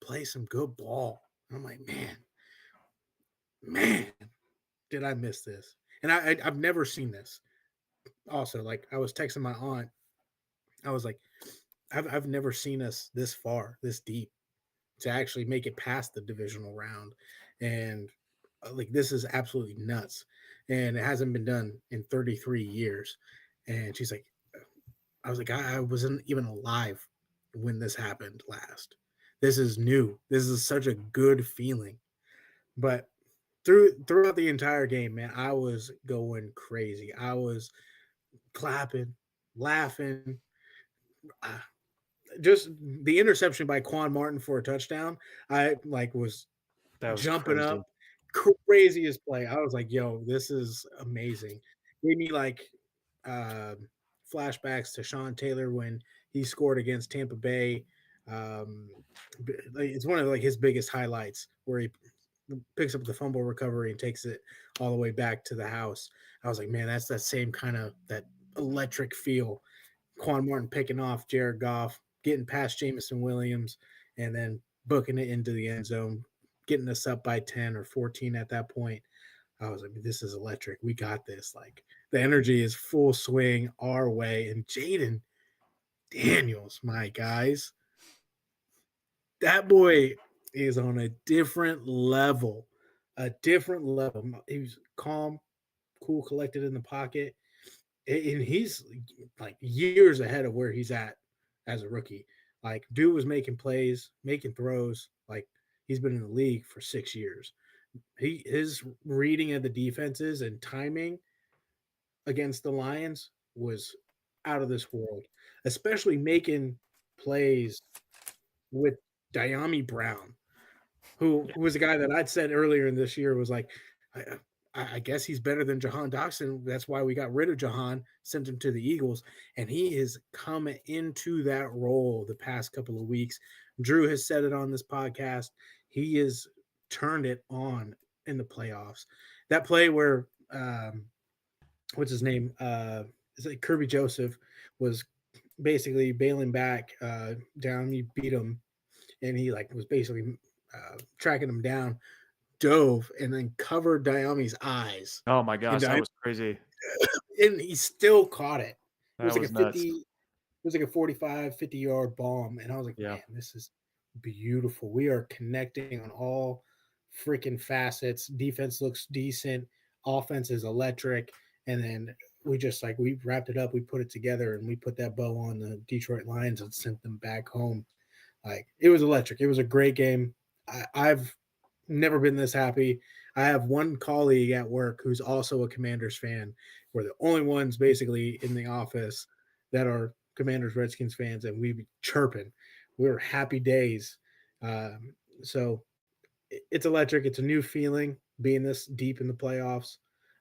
play some good ball. And I'm like, man, did I miss this? And I've never seen this. Also, like I was texting my aunt, I was like, I've never seen us this far, this deep, to actually make it past the divisional round, and like this is absolutely nuts, and it hasn't been done in 33 years. And she's like, I was like, I wasn't even alive when this happened last. This is new. This is such a good feeling. But throughout the entire game, man, I was going crazy. I was clapping, laughing. Uh, just the interception by Quan Martin for a touchdown. I like was That was jumping crazy. up, craziest play. I was like, "Yo, this is amazing." Gave me like uh, flashbacks to Sean Taylor when he scored against Tampa Bay. Um, like, it's one of like his biggest highlights where he picks up the fumble recovery and takes it all the way back to the house. I was like, man, that's that same kind of that electric feel. Quan Martin picking off Jared Goff, getting past Jamison Williams, and then booking it into the end zone, getting us up by 10 or 14 at that point. I was like, this is electric. We got this. Like the energy is full swing our way. And Jaden Daniels, my guys, that boy is on a different level. A different level. He was calm, cool, collected in the pocket. And he's like years ahead of where he's at as a rookie. Like, dude was making plays, making throws. Like, he's been in the league for 6 years. His reading of the defenses and timing against the Lions was out of this world, especially making plays with Diami Brown, who was a guy that I'd said earlier in this year was like, I guess he's better than Jahan Dotson. That's why we got rid of Jahan, sent him to the Eagles, and he is coming into that role the past couple of weeks. Drew has said it on this podcast. He has turned it on in the playoffs. That play where what's his name? Is it Kirby Joseph was basically bailing back down. He beat him, and he like was basically tracking him down, dove, and then covered Diami's eyes. Oh my gosh, that was crazy. And he still caught it. It was That like was a nuts. 50. It was like a 45, 50-yard bomb, and I was like, Yeah. man, this is beautiful. We are connecting on all freaking facets. Defense looks decent. Offense is electric. And then we wrapped it up. We put it together, and we put that bow on the Detroit Lions and sent them back home. Like, it was electric. It was a great game. I've never been this happy. I have one colleague at work who's also a Commanders fan. We're the only ones basically in the office that are Commanders Redskins fans, and we be chirping. We're happy days. So it's electric. It's a new feeling being this deep in the playoffs.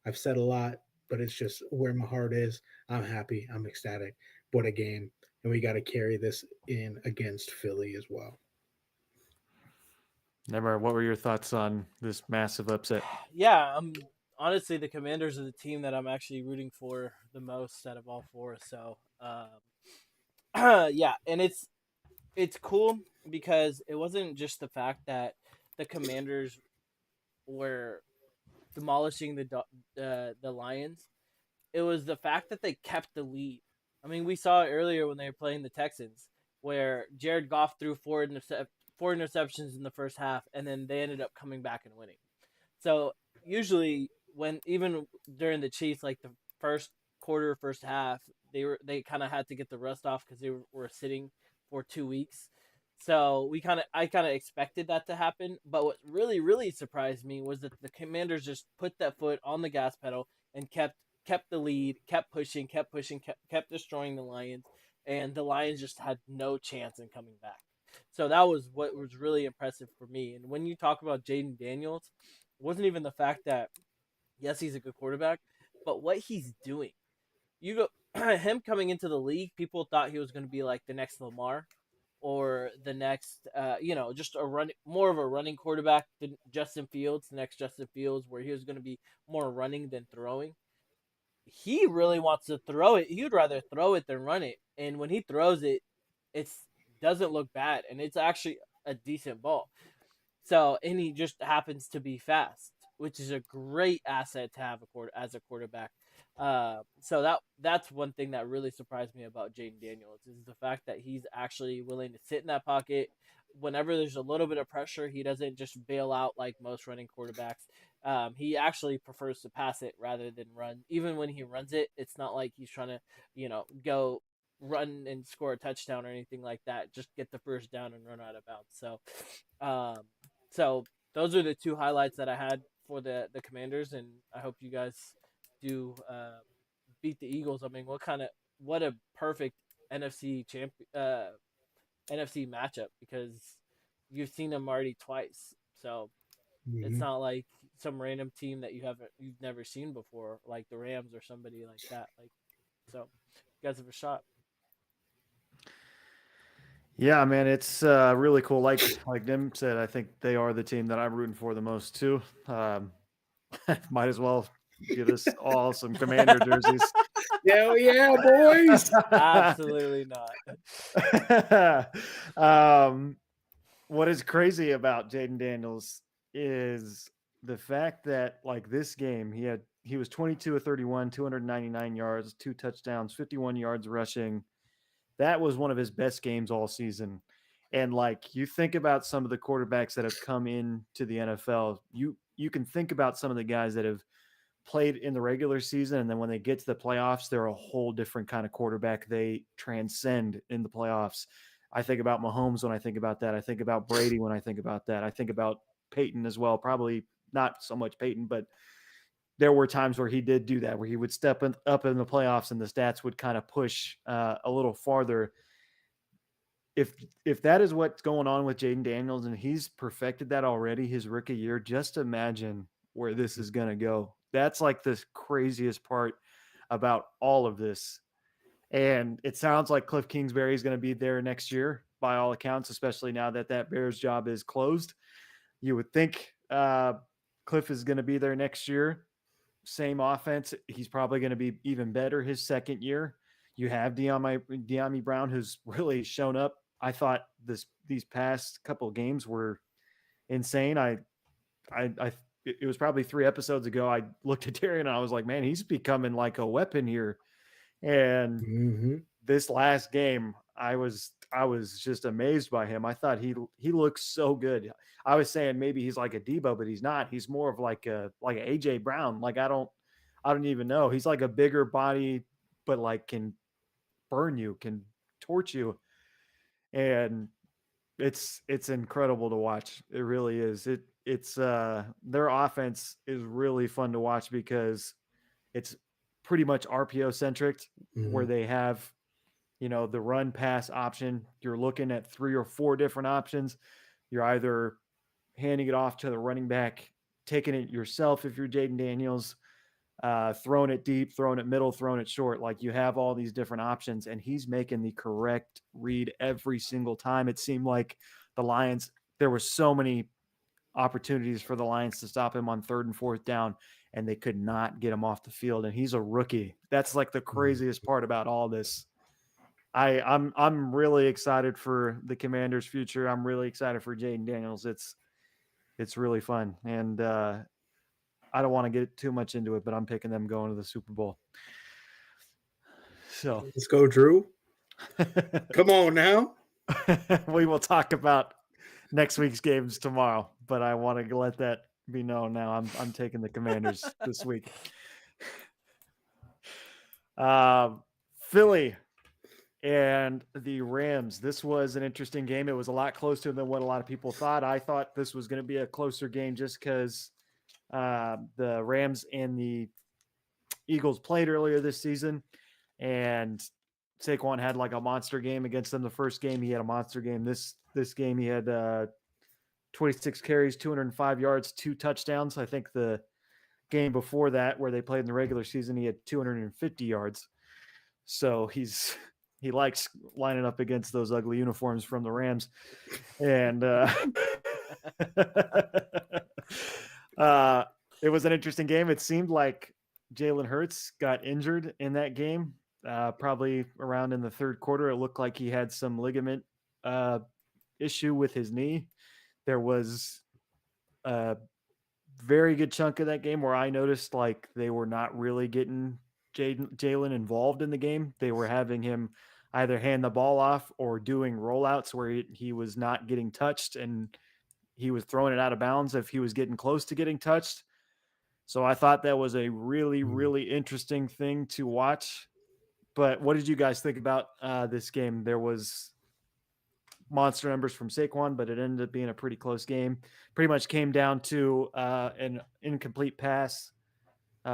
I've said a lot, but it's just where my heart is. I'm happy. I'm ecstatic. What a game. And we got to carry this in against Philly as well. Never. What were your thoughts on this massive upset? Yeah, honestly the Commanders are the team that I'm actually rooting for the most out of all four. So, yeah, and it's cool because it wasn't just the fact that the Commanders were demolishing the Lions. It was the fact that they kept the lead. I mean, we saw it earlier when they were playing the Texans, where Jared Goff threw four interceptions in the first half, and then they ended up coming back and winning. So usually, when even during the Chiefs, like the first quarter, first half, they kind of had to get the rust off because they were sitting for 2 weeks. So I kind of expected that to happen. But what really surprised me was that the Commanders just put that foot on the gas pedal and kept the lead, kept pushing, kept destroying the Lions, and the Lions just had no chance in coming back. So that was what was really impressive for me. And when you talk about Jaden Daniels, it wasn't even the fact that yes, he's a good quarterback, but what he's doing. You go him coming into the league, people thought he was going to be like the next Lamar or the next just more of a running quarterback than Justin Fields, the next Justin Fields, where he was going to be more running than throwing. He really wants to throw it. He would rather throw it than run it. And when he throws it, it's doesn't look bad, and it's actually a decent ball. So, and he just happens to be fast, which is a great asset to have as a quarterback. So that's one thing that really surprised me about Jaden Daniels is the fact that he's actually willing to sit in that pocket. Whenever there's a little bit of pressure, he doesn't just bail out like most running quarterbacks. He actually prefers to pass it rather than run. Even when he runs it, it's not like he's trying to, go run and score a touchdown or anything like that. Just get the first down and run out of bounds. So those are the two highlights that I had for the Commanders, and I hope you guys do beat the Eagles. I mean, what a perfect NFC matchup because you've seen them already twice. So it's not like some random team that you've never seen before, like the Rams or somebody like that. So you guys have a shot. Yeah, man, it's really cool. Like Nim said, I think they are the team that I'm rooting for the most too. Might as well give us all some Commander jerseys. Hell yeah, boys! Absolutely not. What is crazy about Jaden Daniels is the fact that like this game, he was 22 of 31, 299 yards, 2 touchdowns, 51 yards rushing. That was one of his best games all season. And like you think about some of the quarterbacks that have come into the NFL, you can think about some of the guys that have played in the regular season, and then when they get to the playoffs, they're a whole different kind of quarterback. They transcend in the playoffs. I think about Mahomes when I think about that. I think about Brady when I think about that. I think about Peyton as well, probably not so much Peyton, but there were times where he did do that, where he would up in the playoffs and the stats would kind of push a little farther. If that is what's going on with Jaden Daniels and he's perfected that already his rookie year, just imagine where this is going to go. That's like the craziest part about all of this. And it sounds like Cliff Kingsbury is going to be there next year by all accounts, especially now that Bears job is closed. You would think Cliff is going to be there next year. Same offense. He's probably going to be even better his second year. You have De'Ami Brown, who's really shown up. I thought these past couple of games were insane. It was probably 3 episodes ago. I looked at Darian and I was like, man, he's becoming like a weapon here. And this last game, I was just amazed by him. I thought he looks so good. I was saying maybe he's like a Debo, but he's not. He's more of like a AJ Brown. Like I don't even know. He's like a bigger body, but like can burn you, can torch you. And it's incredible to watch. It really is. It's their offense is really fun to watch because it's pretty much RPO centric, where they have, the run pass option. You're looking at 3 or 4 different options. You're either handing it off to the running back, taking it yourself if you're Jaden Daniels, throwing it deep, throwing it middle, throwing it short. Like you have all these different options, and he's making the correct read every single time. It seemed like the Lions, there were so many opportunities for the Lions to stop him on 3rd and 4th down, and they could not get him off the field. And he's a rookie. That's like the craziest part about all this. I'm really excited for the Commanders' future. I'm really excited for Jaden Daniels. It's really fun. And I don't want to get too much into it, but I'm picking them going to the Super Bowl. So let's go, Drew. Come on now. We will talk about next week's games tomorrow, but I want to let that be known now. I'm taking the Commanders this week. Philly and the Rams. This was an interesting game. It was a lot closer than what a lot of people thought. I thought this was going to be a closer game just because the Rams and the Eagles played earlier this season, and Saquon had like a monster game against them. The first game he had a monster game. This game he had 26 carries, 205 yards, 2 touchdowns. I think the game before that, where they played in the regular season, he had 250 yards. So he likes lining up against those ugly uniforms from the Rams. And it was an interesting game. It seemed like Jalen Hurts got injured in that game, probably around in the 3rd quarter. It looked like he had some ligament issue with his knee. There was a very good chunk of that game where I noticed like they were not really getting Jalen involved in the game. They were having him either hand the ball off or doing rollouts where he was not getting touched, and he was throwing it out of bounds if he was getting close to getting touched. So I thought that was a really, really interesting thing to watch. But what did you guys think about this game? There was monster numbers from Saquon, but it ended up being a pretty close game. Pretty much came down to an incomplete pass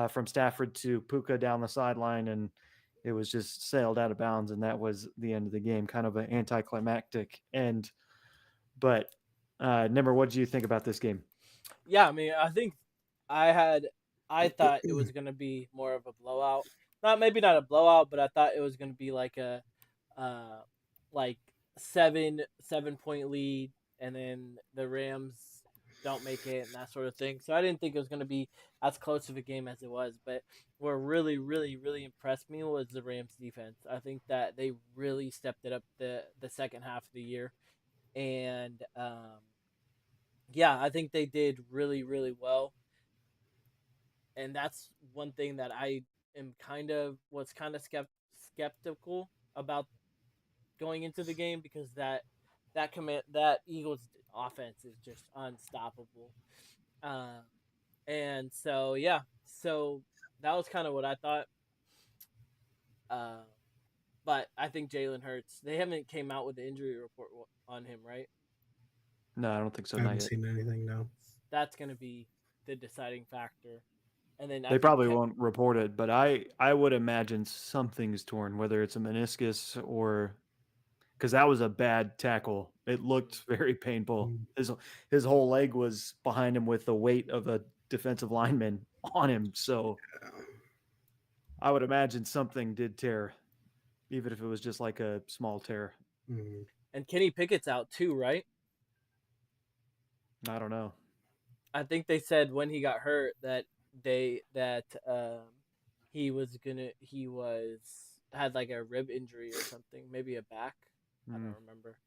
from Stafford to Puka down the sideline, and it was just sailed out of bounds, and that was the end of the game. Kind of an anticlimactic end. But Nimmer, what did you think about this game? Yeah, I mean, I think I thought it was gonna be more of a blowout. Maybe not a blowout, but I thought it was gonna be like a like 7-point lead, and then the Rams don't make it and that sort of thing. So I didn't think it was going to be as close of a game as it was. But what really, really, really impressed me was the Rams defense. I think that they really stepped it up the second half of the year. And yeah, I think they did really, really well. And that's one thing that I am was kind of skeptical about going into the game, because that Eagles offense is just unstoppable. And so yeah, so that was kind of what I thought. But I think Jalen Hurts, they haven't came out with the injury report on him, right? No, I don't think so. I haven't seen anything. No. That's gonna be the deciding factor. And then I They think probably won't report it, but I would imagine something's torn, whether it's a meniscus or because that was a bad tackle. It looked very painful. Mm. His whole leg was behind him with the weight of a defensive lineman on him. So I would imagine something did tear, even if it was just like a small tear. Mm. and Kenny Pickett's out too, right? I don't know. I think they said when he got hurt that he was had like a rib injury or something, maybe a back. I Mm. don't remember.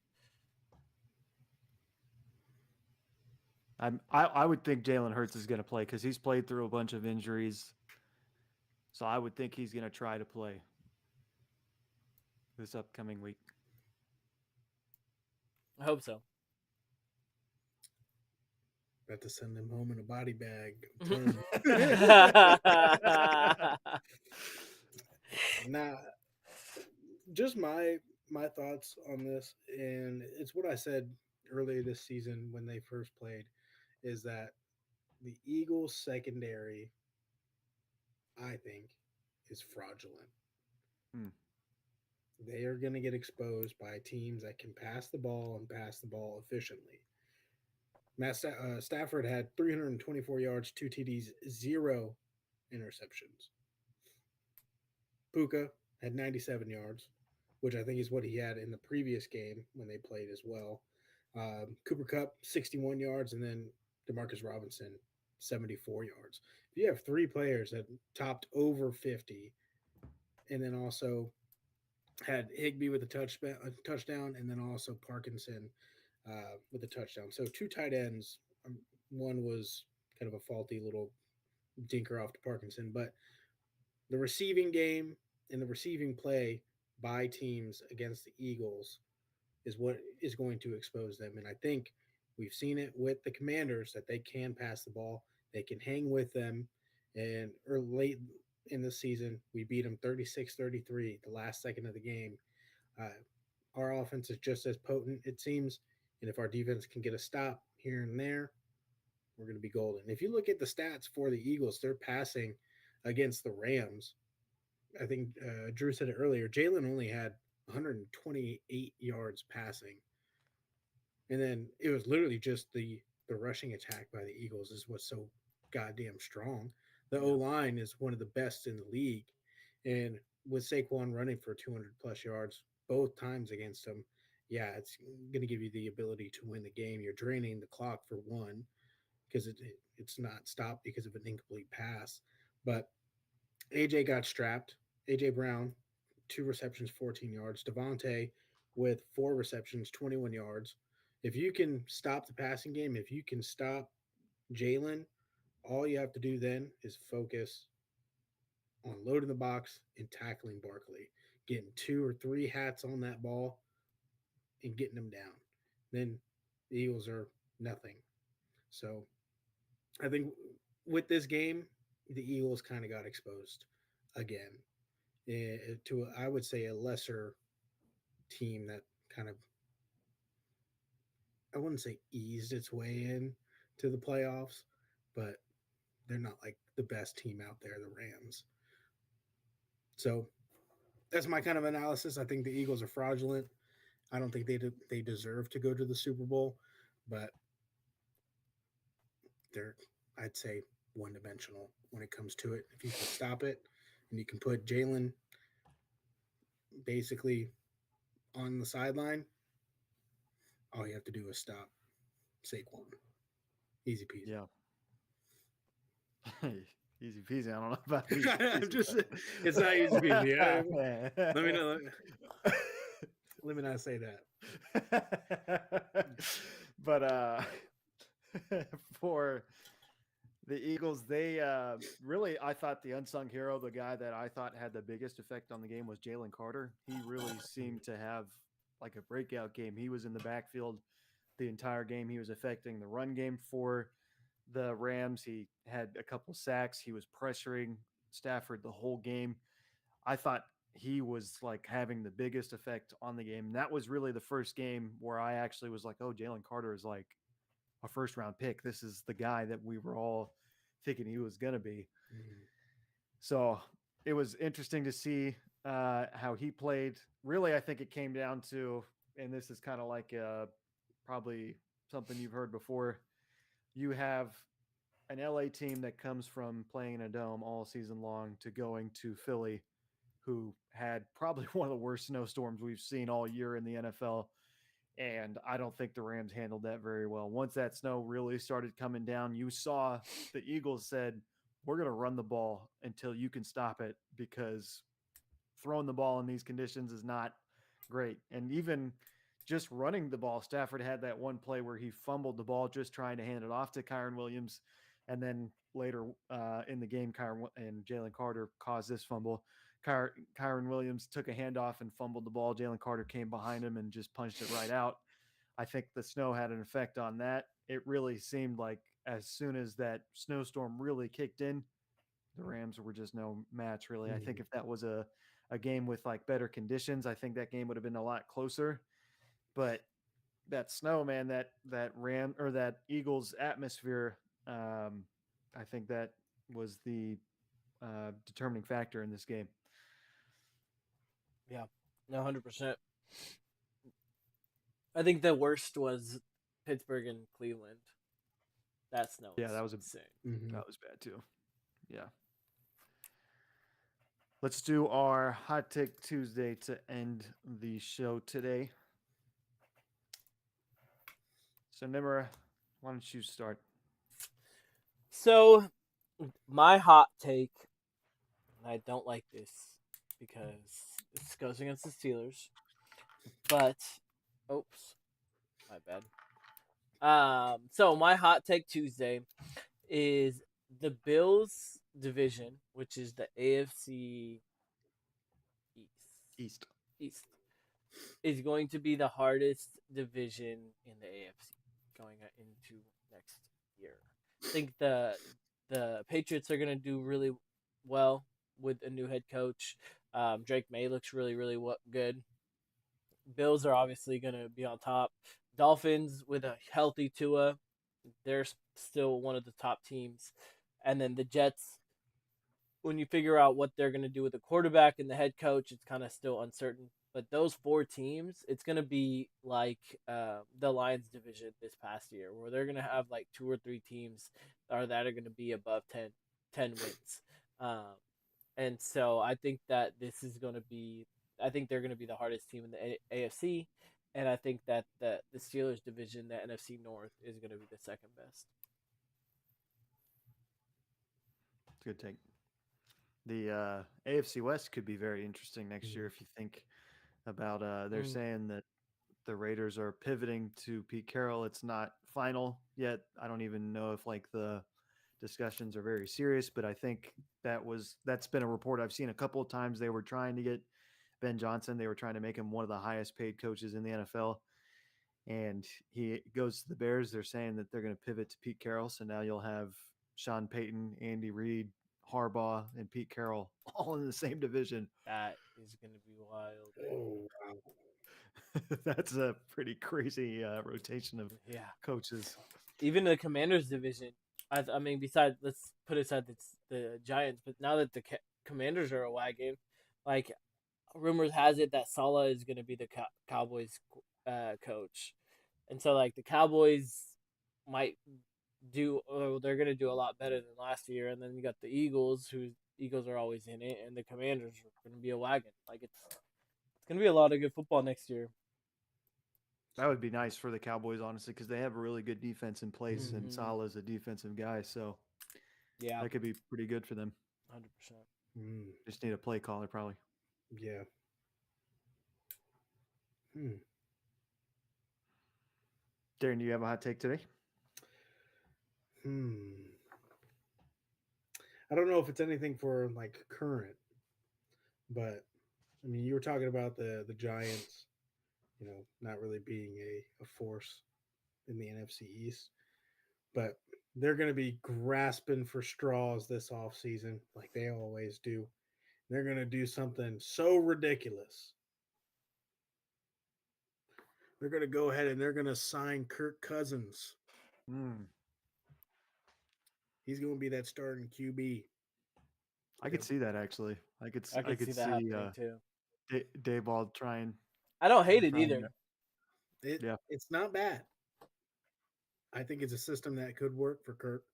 I would think Jalen Hurts is going to play because he's played through a bunch of injuries. So I would think he's going to try to play this upcoming week. I hope so. About to send him home in a body bag. I'm telling you. Nah, just my thoughts on this, and it's what I said earlier this season when they first played, is that the Eagles secondary, I think, is fraudulent. Hmm. They are going to get exposed by teams that can pass the ball and pass the ball efficiently. Stafford had 324 yards, 2 TDs, 0 interceptions. Puka had 97 yards, which I think is what he had in the previous game when they played as well. Cooper Kupp, 61 yards, and then Demarcus Robinson, 74 yards. If you have three players that topped over 50, and then also had Higbee with a touchdown, and then also Parkinson with a touchdown. So two tight ends. One was kind of a faulty little dinker off to Parkinson, but the receiving game and the receiving play by teams against the Eagles is what is going to expose them. And I think we've seen it with the Commanders that they can pass the ball, they can hang with them. And late in the season, we beat them 36-33, the last second of the game. Uh, our offense is just as potent, it seems. And if our defense can get a stop here and there, we're going to be golden. If you look at the stats for the Eagles, they're passing against the Rams. I think Drew said it earlier. Jalen only had 128 yards passing, and then it was literally just the rushing attack by the Eagles is what's so goddamn strong. The O line is one of the best in the league, and with Saquon running for 200 plus yards both times against them, yeah, it's going to give you the ability to win the game. You're draining the clock for one because it's not stopped because of an incomplete pass, but AJ got strapped. AJ Brown, 2 receptions, 14 yards. Devontae with 4 receptions, 21 yards. If you can stop the passing game, if you can stop Jalen, all you have to do then is focus on loading the box and tackling Barkley, getting 2 or 3 hats on that ball and getting them down. Then the Eagles are nothing. So I think with this game, the Eagles kind of got exposed again to, I would say, a lesser team that kind of, I wouldn't say eased its way in to the playoffs, but they're not like the best team out there, the Rams. So that's my kind of analysis. I think the Eagles are fraudulent. I don't think they deserve to go to the Super Bowl, but they're, I'd say, one dimensional when it comes to it. If you can stop it and you can put Jalen basically on the sideline, all you have to do is stop Saquon. Easy peasy. Yeah. Easy peasy. I don't know about easy I'm peasy. just, it's not easy peasy. Let me know. Let me not say that. But for the Eagles, they really, I thought the unsung hero, the guy that I thought had the biggest effect on the game was Jalen Carter. He really seemed to have like a breakout game. He was in the backfield the entire game. He was affecting the run game for the Rams. He had a couple sacks. He was pressuring Stafford the whole game. I thought he was like having the biggest effect on the game. And that was really the first game where I actually was like, oh, Jalen Carter is like a first round pick. This is the guy that we were all thinking he was going to be. Mhm. So it was interesting to see how he played. Really, I think it came down to, and this is kind of like probably something you've heard before. You have an LA team that comes from playing in a dome all season long to going to Philly, who had probably one of the worst snowstorms we've seen all year in the NFL. And I don't think the Rams handled that very well. Once that snow really started coming down, you saw the Eagles said, "We're going to run the ball until you can stop it because throwing the ball in these conditions is not great." And even just running the ball, Stafford had that one play where he fumbled the ball just trying to hand it off to Kyron Williams. And then later in the game, Kyron and Jalen Carter caused this fumble. Kyron Williams took a handoff and fumbled the ball. Jalen Carter came behind him and just punched it right out. I think the snow had an effect on that. It really seemed like as soon as that snowstorm really kicked in, the Rams were just no match, really. I think if that was a game with like better conditions, I think that game would have been a lot closer. But that snow, man, that Eagles atmosphere, I think that was the determining factor in this game. Yeah, no, 100%. I think the worst was Pittsburgh and Cleveland. That snow Yeah, was that was insane. Mhm. that was bad too. Yeah. Let's do our hot take Tuesday to end the show today. So Nimra, why don't you start? So, my hot take, and I don't like this because this goes against the Steelers, but oops, my bad. So my hot take Tuesday is the Bills division, which is the AFC East. East, is going to be the hardest division in the AFC going into next year. I think the Patriots are going to do really well with a new head coach. Drake May looks really good. Bills are obviously going to be on top. Dolphins with a healthy Tua, they're still one of the top teams. And then the Jets, when you figure out what they're going to do with the quarterback and the head coach, it's kind of still uncertain. But those four teams, it's going to be like the Lions division this past year, where they're going to have like two or three teams that are going to be above 10 wins. Um, and so I think that this is going to be, I think they're going to be the hardest team in the AFC. And I think that the Steelers division, the NFC North, is going to be the second best. It's a good take. The AFC West could be very interesting next year if you think about. They're saying that the Raiders are pivoting to Pete Carroll. It's not final yet. I don't even know if like the discussions are very serious, but I think that's been a report I've seen a couple of times. They were trying to get Ben Johnson. They were trying to make him one of the highest paid coaches in the NFL. And he goes to the Bears. They're saying that they're going to pivot to Pete Carroll. So now you'll have Sean Payton, Andy Reid, Harbaugh, and Pete Carroll all in the same division. That is going to be wild. Oh wow! That's a pretty crazy rotation of Yeah. coaches. Even the Commanders division. I mean, besides, let's put aside the Giants, but now that the Commanders are a wagon, like rumors has it that Saleh is going to be the Cowboys coach, and so like the Cowboys might they're going to do a lot better than last year, and then you got the Eagles, who Eagles are always in it, and the Commanders are going to be a wagon. Like it's going to be a lot of good football next year. That would be nice for the Cowboys, honestly, because they have a really good defense in place, and Mhm. Saleh's a defensive guy, so Yeah, that could be pretty good for them. 100%. Mm, Just need a play caller, probably. yeah. Hmm. Darren, do you have a hot take today? Hmm. I don't know if it's anything for like current, but I mean, you were talking about the Giants, not really being a force in the NFC East, but they're going to be grasping for straws this offseason like they always do. They're going to do something so ridiculous. They're going to go ahead and they're going to sign Kirk Cousins. Mm. He's going to be that starting QB. I could see that actually. I could I could see that happening too. Dayball trying. I don't hate it trying either. Yeah. It's not bad. I think it's a system that could work for Kirk.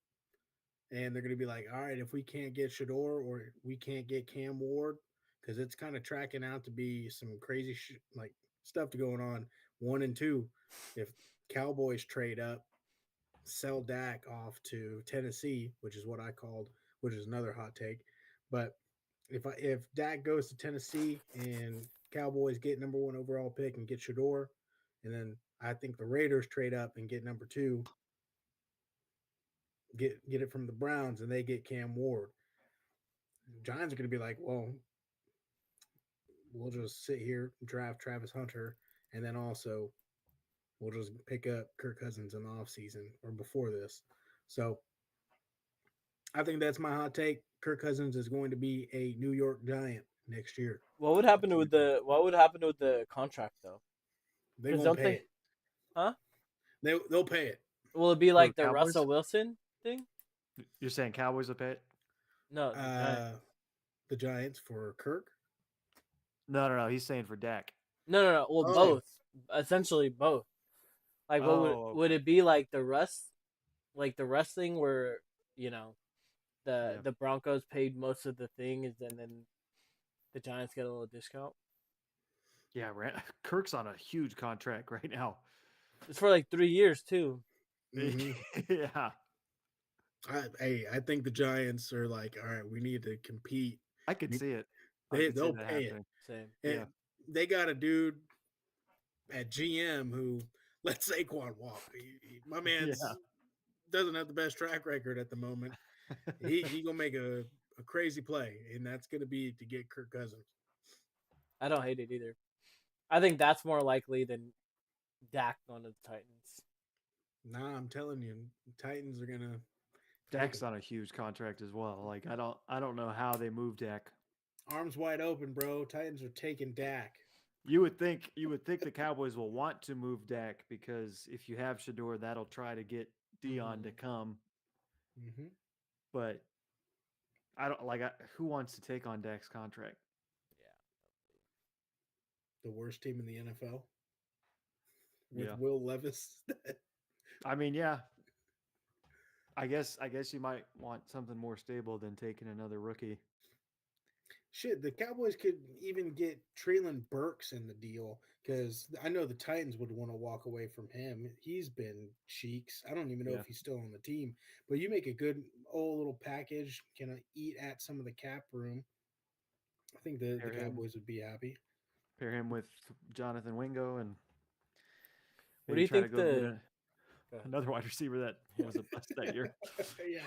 And they're going to be like, all right, if we can't get Shador or we can't get Cam Ward, because it's kind of tracking out to be some crazy like stuff going on. 1 and 2, if Cowboys trade up, sell Dak off to Tennessee, which is what I called, which is another hot take. But if Dak goes to Tennessee and Cowboys get number 1 overall pick and get Shador, and then I think the Raiders trade up and get number 2, get it from the Browns, and they get Cam Ward. Giants are going to be like, well, we'll just sit here, draft Travis Hunter, and then also we'll just pick up Kirk Cousins in the offseason or before this. So I think that's my hot take. Kirk Cousins is going to be a New York Giant next year. What would happen with the contract though? They 'Cause won't don't pay they- it. Huh? They'll pay it. Will it be like the Cowboys? Russell Wilson thing? You're saying Cowboys will pay it? No, the Giants. The Giants for Kirk. No. He's saying for Dak. No. Well, Oh. both. Essentially both. Like, what Oh, would it be like the Russ thing where Yeah. the Broncos paid most of the thing, and then the Giants get a little discount? Yeah, Kirk's on a huge contract right now. It's for like 3 years too. Mm-hmm. Yeah, I think the Giants are like, all right, we need to compete. I could see it. They'll pay it. Same. And Yeah. they got a dude at GM who let Saquon walk. My man doesn't have the best track record at the moment. He gonna make a crazy play, and that's gonna be to get Kirk Cousins. I don't hate it either. I think that's more likely than Dak going to the Titans. Nah, I'm telling you, Titans are gonna. Dak's on a huge contract as well. Like I don't know how they move Dak. Arms wide open, bro. Titans are taking Dak. You would think the Cowboys will want to move Dak because if you have Shador, that'll try to get Dion to come. Mm-hmm. But I don't who wants to take on Dak's contract. Yeah. The worst team in the NFL with Yeah. Will Levis. I mean, yeah. I guess you might want something more stable than taking another rookie. Shit, the Cowboys could even get Treylon Burks in the deal because I know the Titans would want to walk away from him. He's been cheeks. I don't even know if he's still on the team, but you make a good old little package, can eat at some of the cap room. I think the Cowboys would be happy. Pair him with Jonathan Wingo and what do you think get another wide receiver that was a bust that year. Yeah.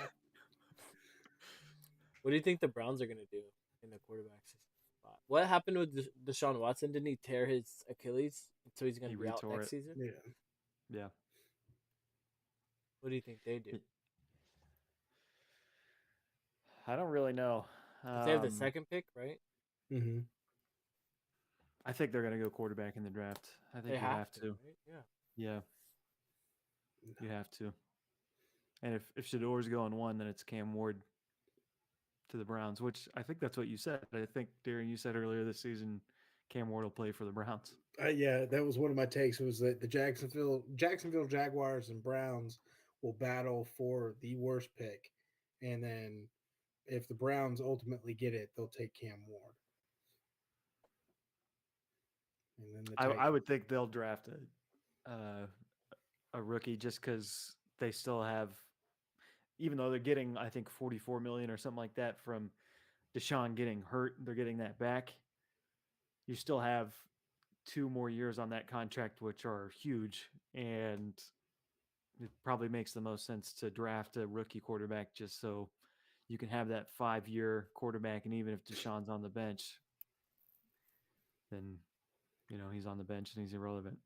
What do you think the Browns are going to do in the quarterback spot? What happened with Deshaun Watson? Didn't he tear his Achilles? So he's going to be out next season? Yeah. Yeah. What do you think they do? I don't really know. They have the second pick, right? Mm-hmm. I think they're going to go quarterback in the draft. I think They you have to. Right? Yeah. Yeah. You have to. And if Shador's going 1, then it's Cam Ward to the Browns, which I think that's what you said. I think, Darren, you said earlier this season Cam Ward will play for the Browns. Yeah, that was one of my takes, was that the Jacksonville Jaguars and Browns will battle for the worst pick. And then if the Browns ultimately get it, they'll take Cam Ward. And then I would think they'll draft a rookie just because they still have, even though they're getting, I think, $44 million or something like that from Deshaun getting hurt, they're getting that back. You still have 2 more years on that contract, which are huge, and it probably makes the most sense to draft a rookie quarterback just so you can have that 5-year quarterback, and even if Deshaun's on the bench, then he's on the bench and he's irrelevant.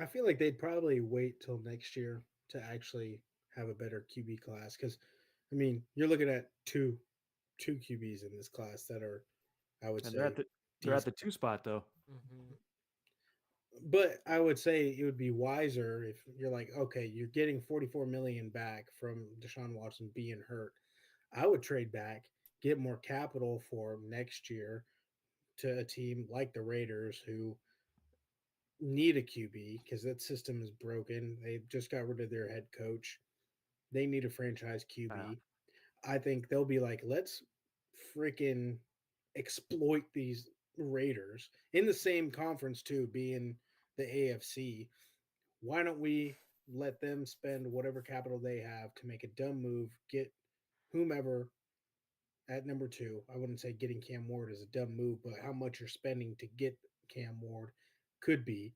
I feel like they'd probably wait till next year to actually have a better QB class because, I mean, you're looking at two QBs in this class that are, I would say, they're at the 2 spot though. Mm-hmm. But I would say it would be wiser if you're like, okay, you're getting 44 million back from Deshaun Watson being hurt. I would trade back, get more capital for next year to a team like the Raiders who need a QB because that system is broken. They just got rid of their head coach. They need a franchise QB. I think they'll be like, let's freaking exploit these Raiders in the same conference too, being the AFC. Why don't we let them spend whatever capital they have to make a dumb move, get whomever at number two? I wouldn't say getting Cam Ward is a dumb move, but how much you're spending to get Cam Ward could be.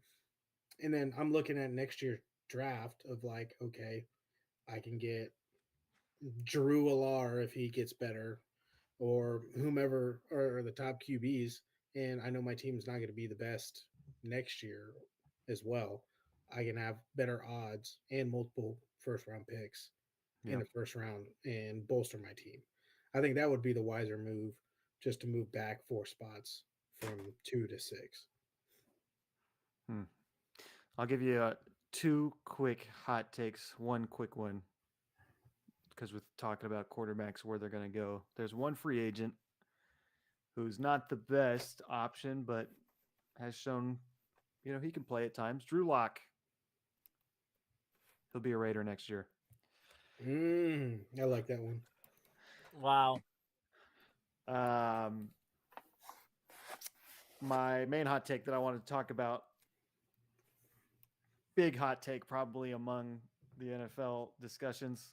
And then I'm looking at next year's draft of like, okay, I can get Drew Alar if he gets better, or whomever are the top QBs. And I know my team's not going to be the best next year as well. I can have better odds and multiple first round picks in Yeah. the first round and bolster my team. I think that would be the wiser move, just to move back 4 spots from 2 to 6. I'll give you two quick hot takes. One quick one, because we're talking about quarterbacks, where they're going to go. There's one free agent who's not the best option, but has shown, he can play at times. Drew Lock. He'll be a Raider next year. I like that one. Wow. My main hot take that I wanted to talk about, big hot take probably among the NFL discussions.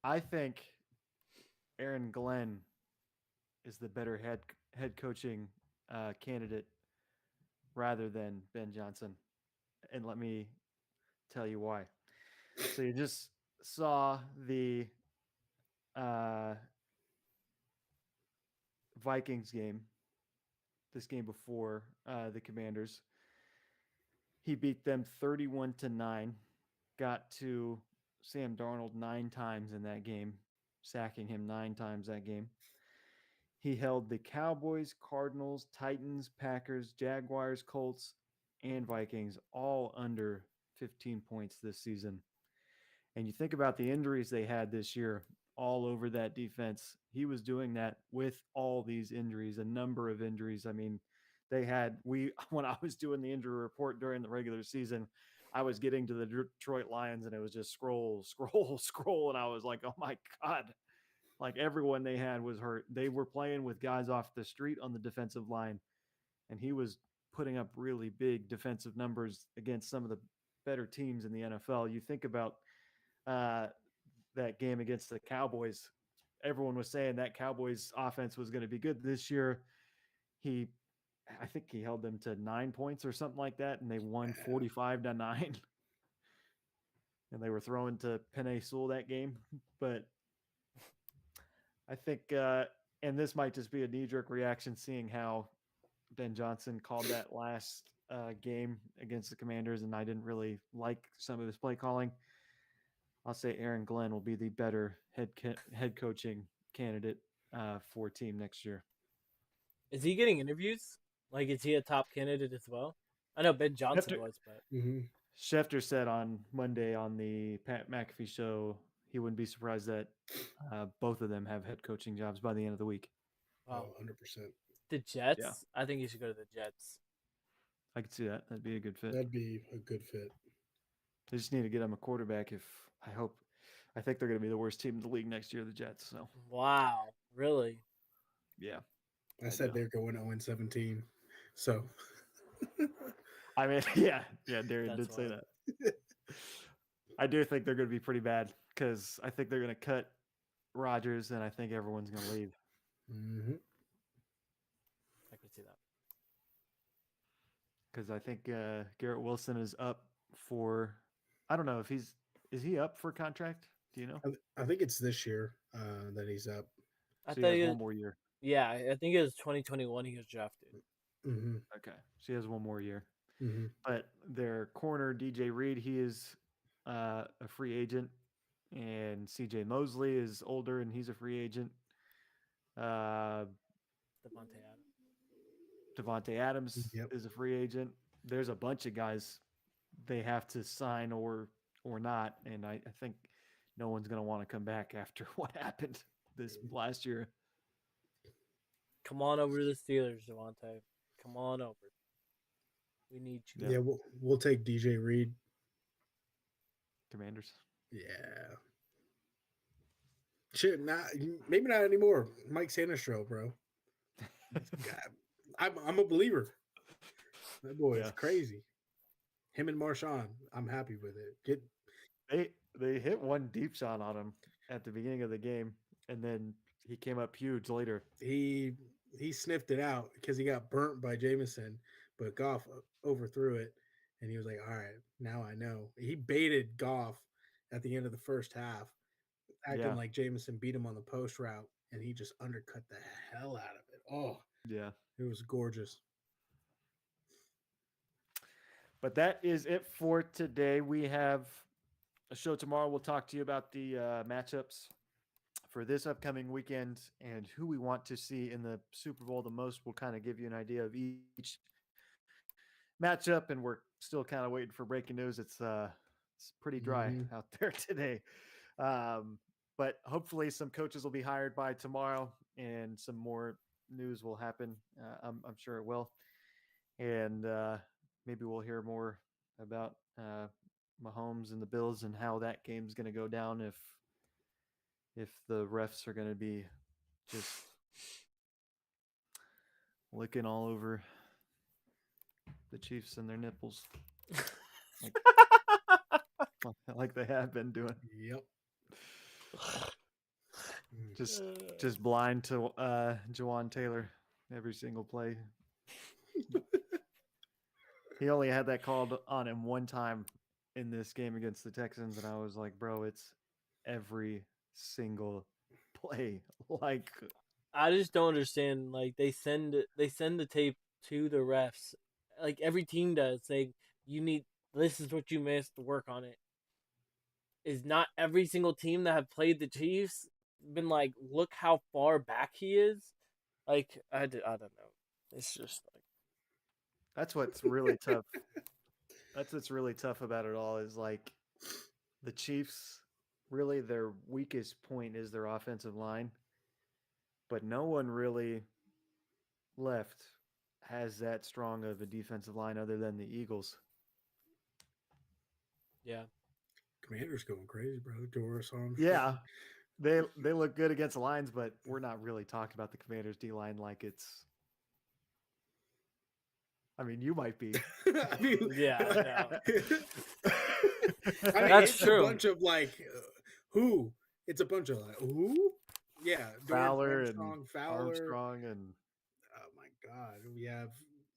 I think Aaron Glenn is the better head coaching candidate rather than Ben Johnson. And let me tell you why. So you just saw the Vikings game, this game before the Commanders. He beat them 31-9, got to Sam Darnold 9 times in that game, sacking him 9 times that game. He held the Cowboys, Cardinals, Titans, Packers, Jaguars, Colts, and Vikings all under 15 points this season. And you think about the injuries they had this year all over that defense. He was doing that with all these injuries, a number of injuries. I mean, when I was doing the injury report during the regular season, I was getting to the Detroit Lions and it was just scroll. And I was like, oh my God. Like everyone they had was hurt. They were playing with guys off the street on the defensive line, and he was putting up really big defensive numbers against some of the better teams in the NFL. You think about that game against the Cowboys. Everyone was saying that Cowboys offense was going to be good this year. I think he held them to 9 points or something like that, and they won 45-9. And they were throwing to Penei Sewell that game. But I think, and this might just be a knee-jerk reaction, seeing how Ben Johnson called that last game against the Commanders, and I didn't really like some of his play calling. I'll say Aaron Glenn will be the better head coaching candidate for team next year. Is he getting interviews? Like, is he a top candidate as well? I know Ben Johnson was, but Schefter said on Monday on the Pat McAfee show he wouldn't be surprised that both of them have head coaching jobs by the end of the week. wow. 100%. The Jets? Yeah. I think you should go to the Jets. I could see that. That'd be a good fit. That'd be a good fit. They just need to get him a quarterback. I think they're going to be the worst team in the league next year, the Jets. So wow, really? Yeah. I said they're going 0-17. So I mean, yeah, Darian did say that. I do think they're going to be pretty bad because I think they're going to cut Rodgers, and I think everyone's going to leave. Mm-hmm. I can see that. Because I think Garrett Wilson is up for. I don't know if is he up for contract? Do you know? I think it's this year that he's up. I So thought he has one more year. Yeah, I think it was 2021 he was drafted. Mm-hmm. Okay, so he has one more year. Mm-hmm. But their corner DJ Reed, he is a free agent, and CJ Mosley is older and he's a free agent. Devontae Devontae Adams Yep. is a free agent. There's a bunch of guys they have to sign or not, and I think no one's going to want to come back after what happened this last year. Come on over to the Steelers, Devontae. Come on over. We need you. Yeah, we'll take DJ Reed. Commanders. Yeah. Shit, maybe not anymore. Mike Sanistro, bro. I'm a believer. That boy is crazy. Him and Marshawn, I'm happy with it. They hit one deep shot on him at the beginning of the game, and then he came up huge later. He sniffed it out because he got burnt by Jameson, but Goff overthrew it, and he was like, "All right, now I know." He baited Goff at the end of the first half, acting like Jameson beat him on the post route, and he just undercut the hell out of it. Oh, yeah, it was gorgeous. But that is it for today. We have a show tomorrow. We'll talk to you about the matchups for this upcoming weekend and who we want to see in the Super Bowl the most. We'll kind of give you an idea of each matchup, and we're still kind of waiting for breaking news. It's pretty dry out there today. But hopefully some coaches will be hired by tomorrow and some more news will happen. I'm sure it will. And maybe we'll hear more about Mahomes and the Bills and how that game's going to go down if the refs are going to be just licking all over the Chiefs and their nipples like they have been doing. Yep. Just blind to Jawan Taylor every single play. He only had that called on him one time in this game against the Texans, and I was like, bro, it's every single play. Like, I just don't understand. Like they send the tape to the refs, like every team does, saying this is what you missed, work on it. Is not every single team that have played the Chiefs been like, look how far back he is? Like I don't know. It's just like that's what's really tough. That's what's really tough about it all is like the Chiefs, really their weakest point is their offensive line. But no one really left has that strong of a defensive line other than the Eagles. Yeah. Commanders going crazy, bro. Doris on. Yeah. They look good against the Lions, but we're not really talking about the Commanders D line like it's. I mean, you might be. I mean, yeah. That's true. A bunch of like who? It's a bunch of like who? Yeah, Fowler Fowler, Armstrong, and oh my God, we have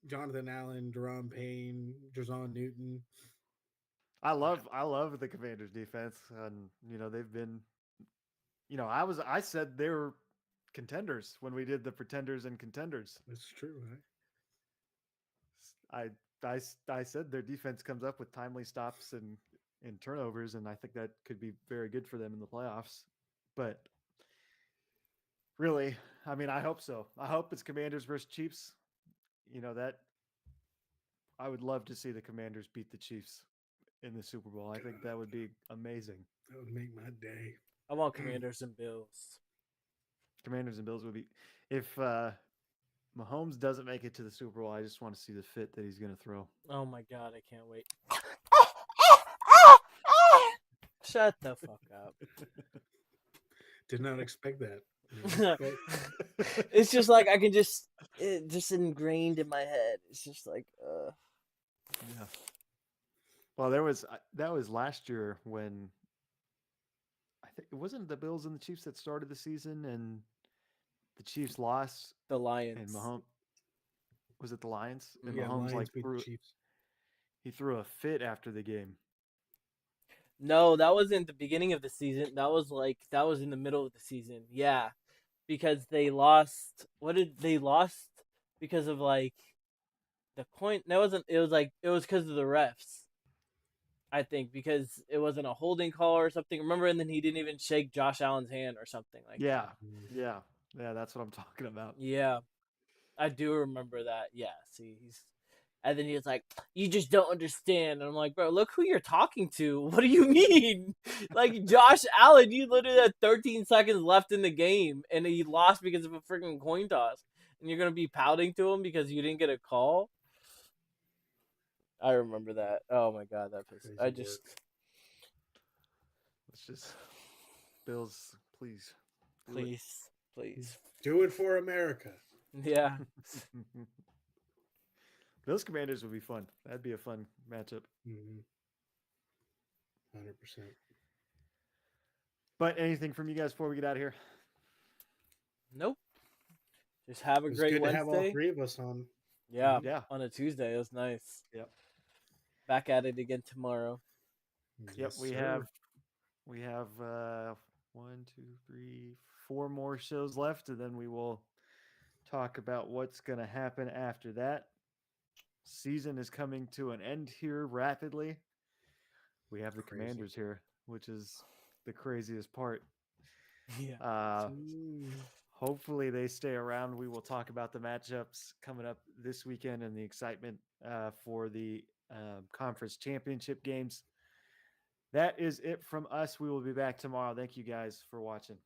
Jonathan Allen, Jerome Payne, Jason Newton. I love the Commanders defense, and they've been. I said they were contenders when we did the pretenders and contenders. That's true, right? I said their defense comes up with timely stops and turnovers, and I think that could be very good for them in the playoffs. But really, I mean, I hope so. I hope it's Commanders versus Chiefs. That I would love to see the Commanders beat the Chiefs in the Super Bowl. I think that would be amazing. That would make my day. I want Commanders and Bills. Commanders and Bills would be if Mahomes doesn't make it to the Super Bowl. I just want to see the fit that he's going to throw. Oh my God, I can't wait. Shut the fuck up. Did not expect that. It's just like I can just ingrained in my head. It's just like Yeah. Well, that was last year when I think it wasn't the Bills and the Chiefs that started the season, and the Chiefs lost. The Lions. And Mahomes, was it the Lions? And Yeah, Mahomes Lions beat the Chiefs. He threw a fit after the game. No, that wasn't the beginning of the season. That was in the middle of the season. Yeah, because they lost. What did they lost? Because of like the point. That wasn't. It was because of the refs. I think because it wasn't a holding call or something. Remember, and then he didn't even shake Josh Allen's hand or something like that. Yeah, that's what I'm talking about. Yeah. I do remember that. Yeah, see, and then he was like, "You just don't understand." And I'm like, "Bro, look who you're talking to. What do you mean? Like Josh Allen, you literally had 13 seconds left in the game, and he lost because of a freaking coin toss, and you're gonna be pouting to him because you didn't get a call." I remember that. Oh my god, that pissed. Crazy I just work. Let's just Bills, please. Do please. Do it for America. Yeah. it. Bills Commanders would be fun. That'd be a fun matchup. 100%. But anything from you guys before we get out of here? Nope. Just have a It was great good to have all Wednesday. three of us on. Yeah, Yeah. on a Tuesday. It was nice. Yep. Back at it again tomorrow. Yep. Yes, We sir. have 1, 2, 3, 4 more shows left, and then we will talk about what's going to happen after that. Season is coming to an end here rapidly. We have the Crazy. Commanders here, which is the craziest part. Yeah. Hopefully they stay around. We will talk about the matchups coming up this weekend and the excitement for the conference championship games. That is it from us. We will be back tomorrow. Thank you guys for watching.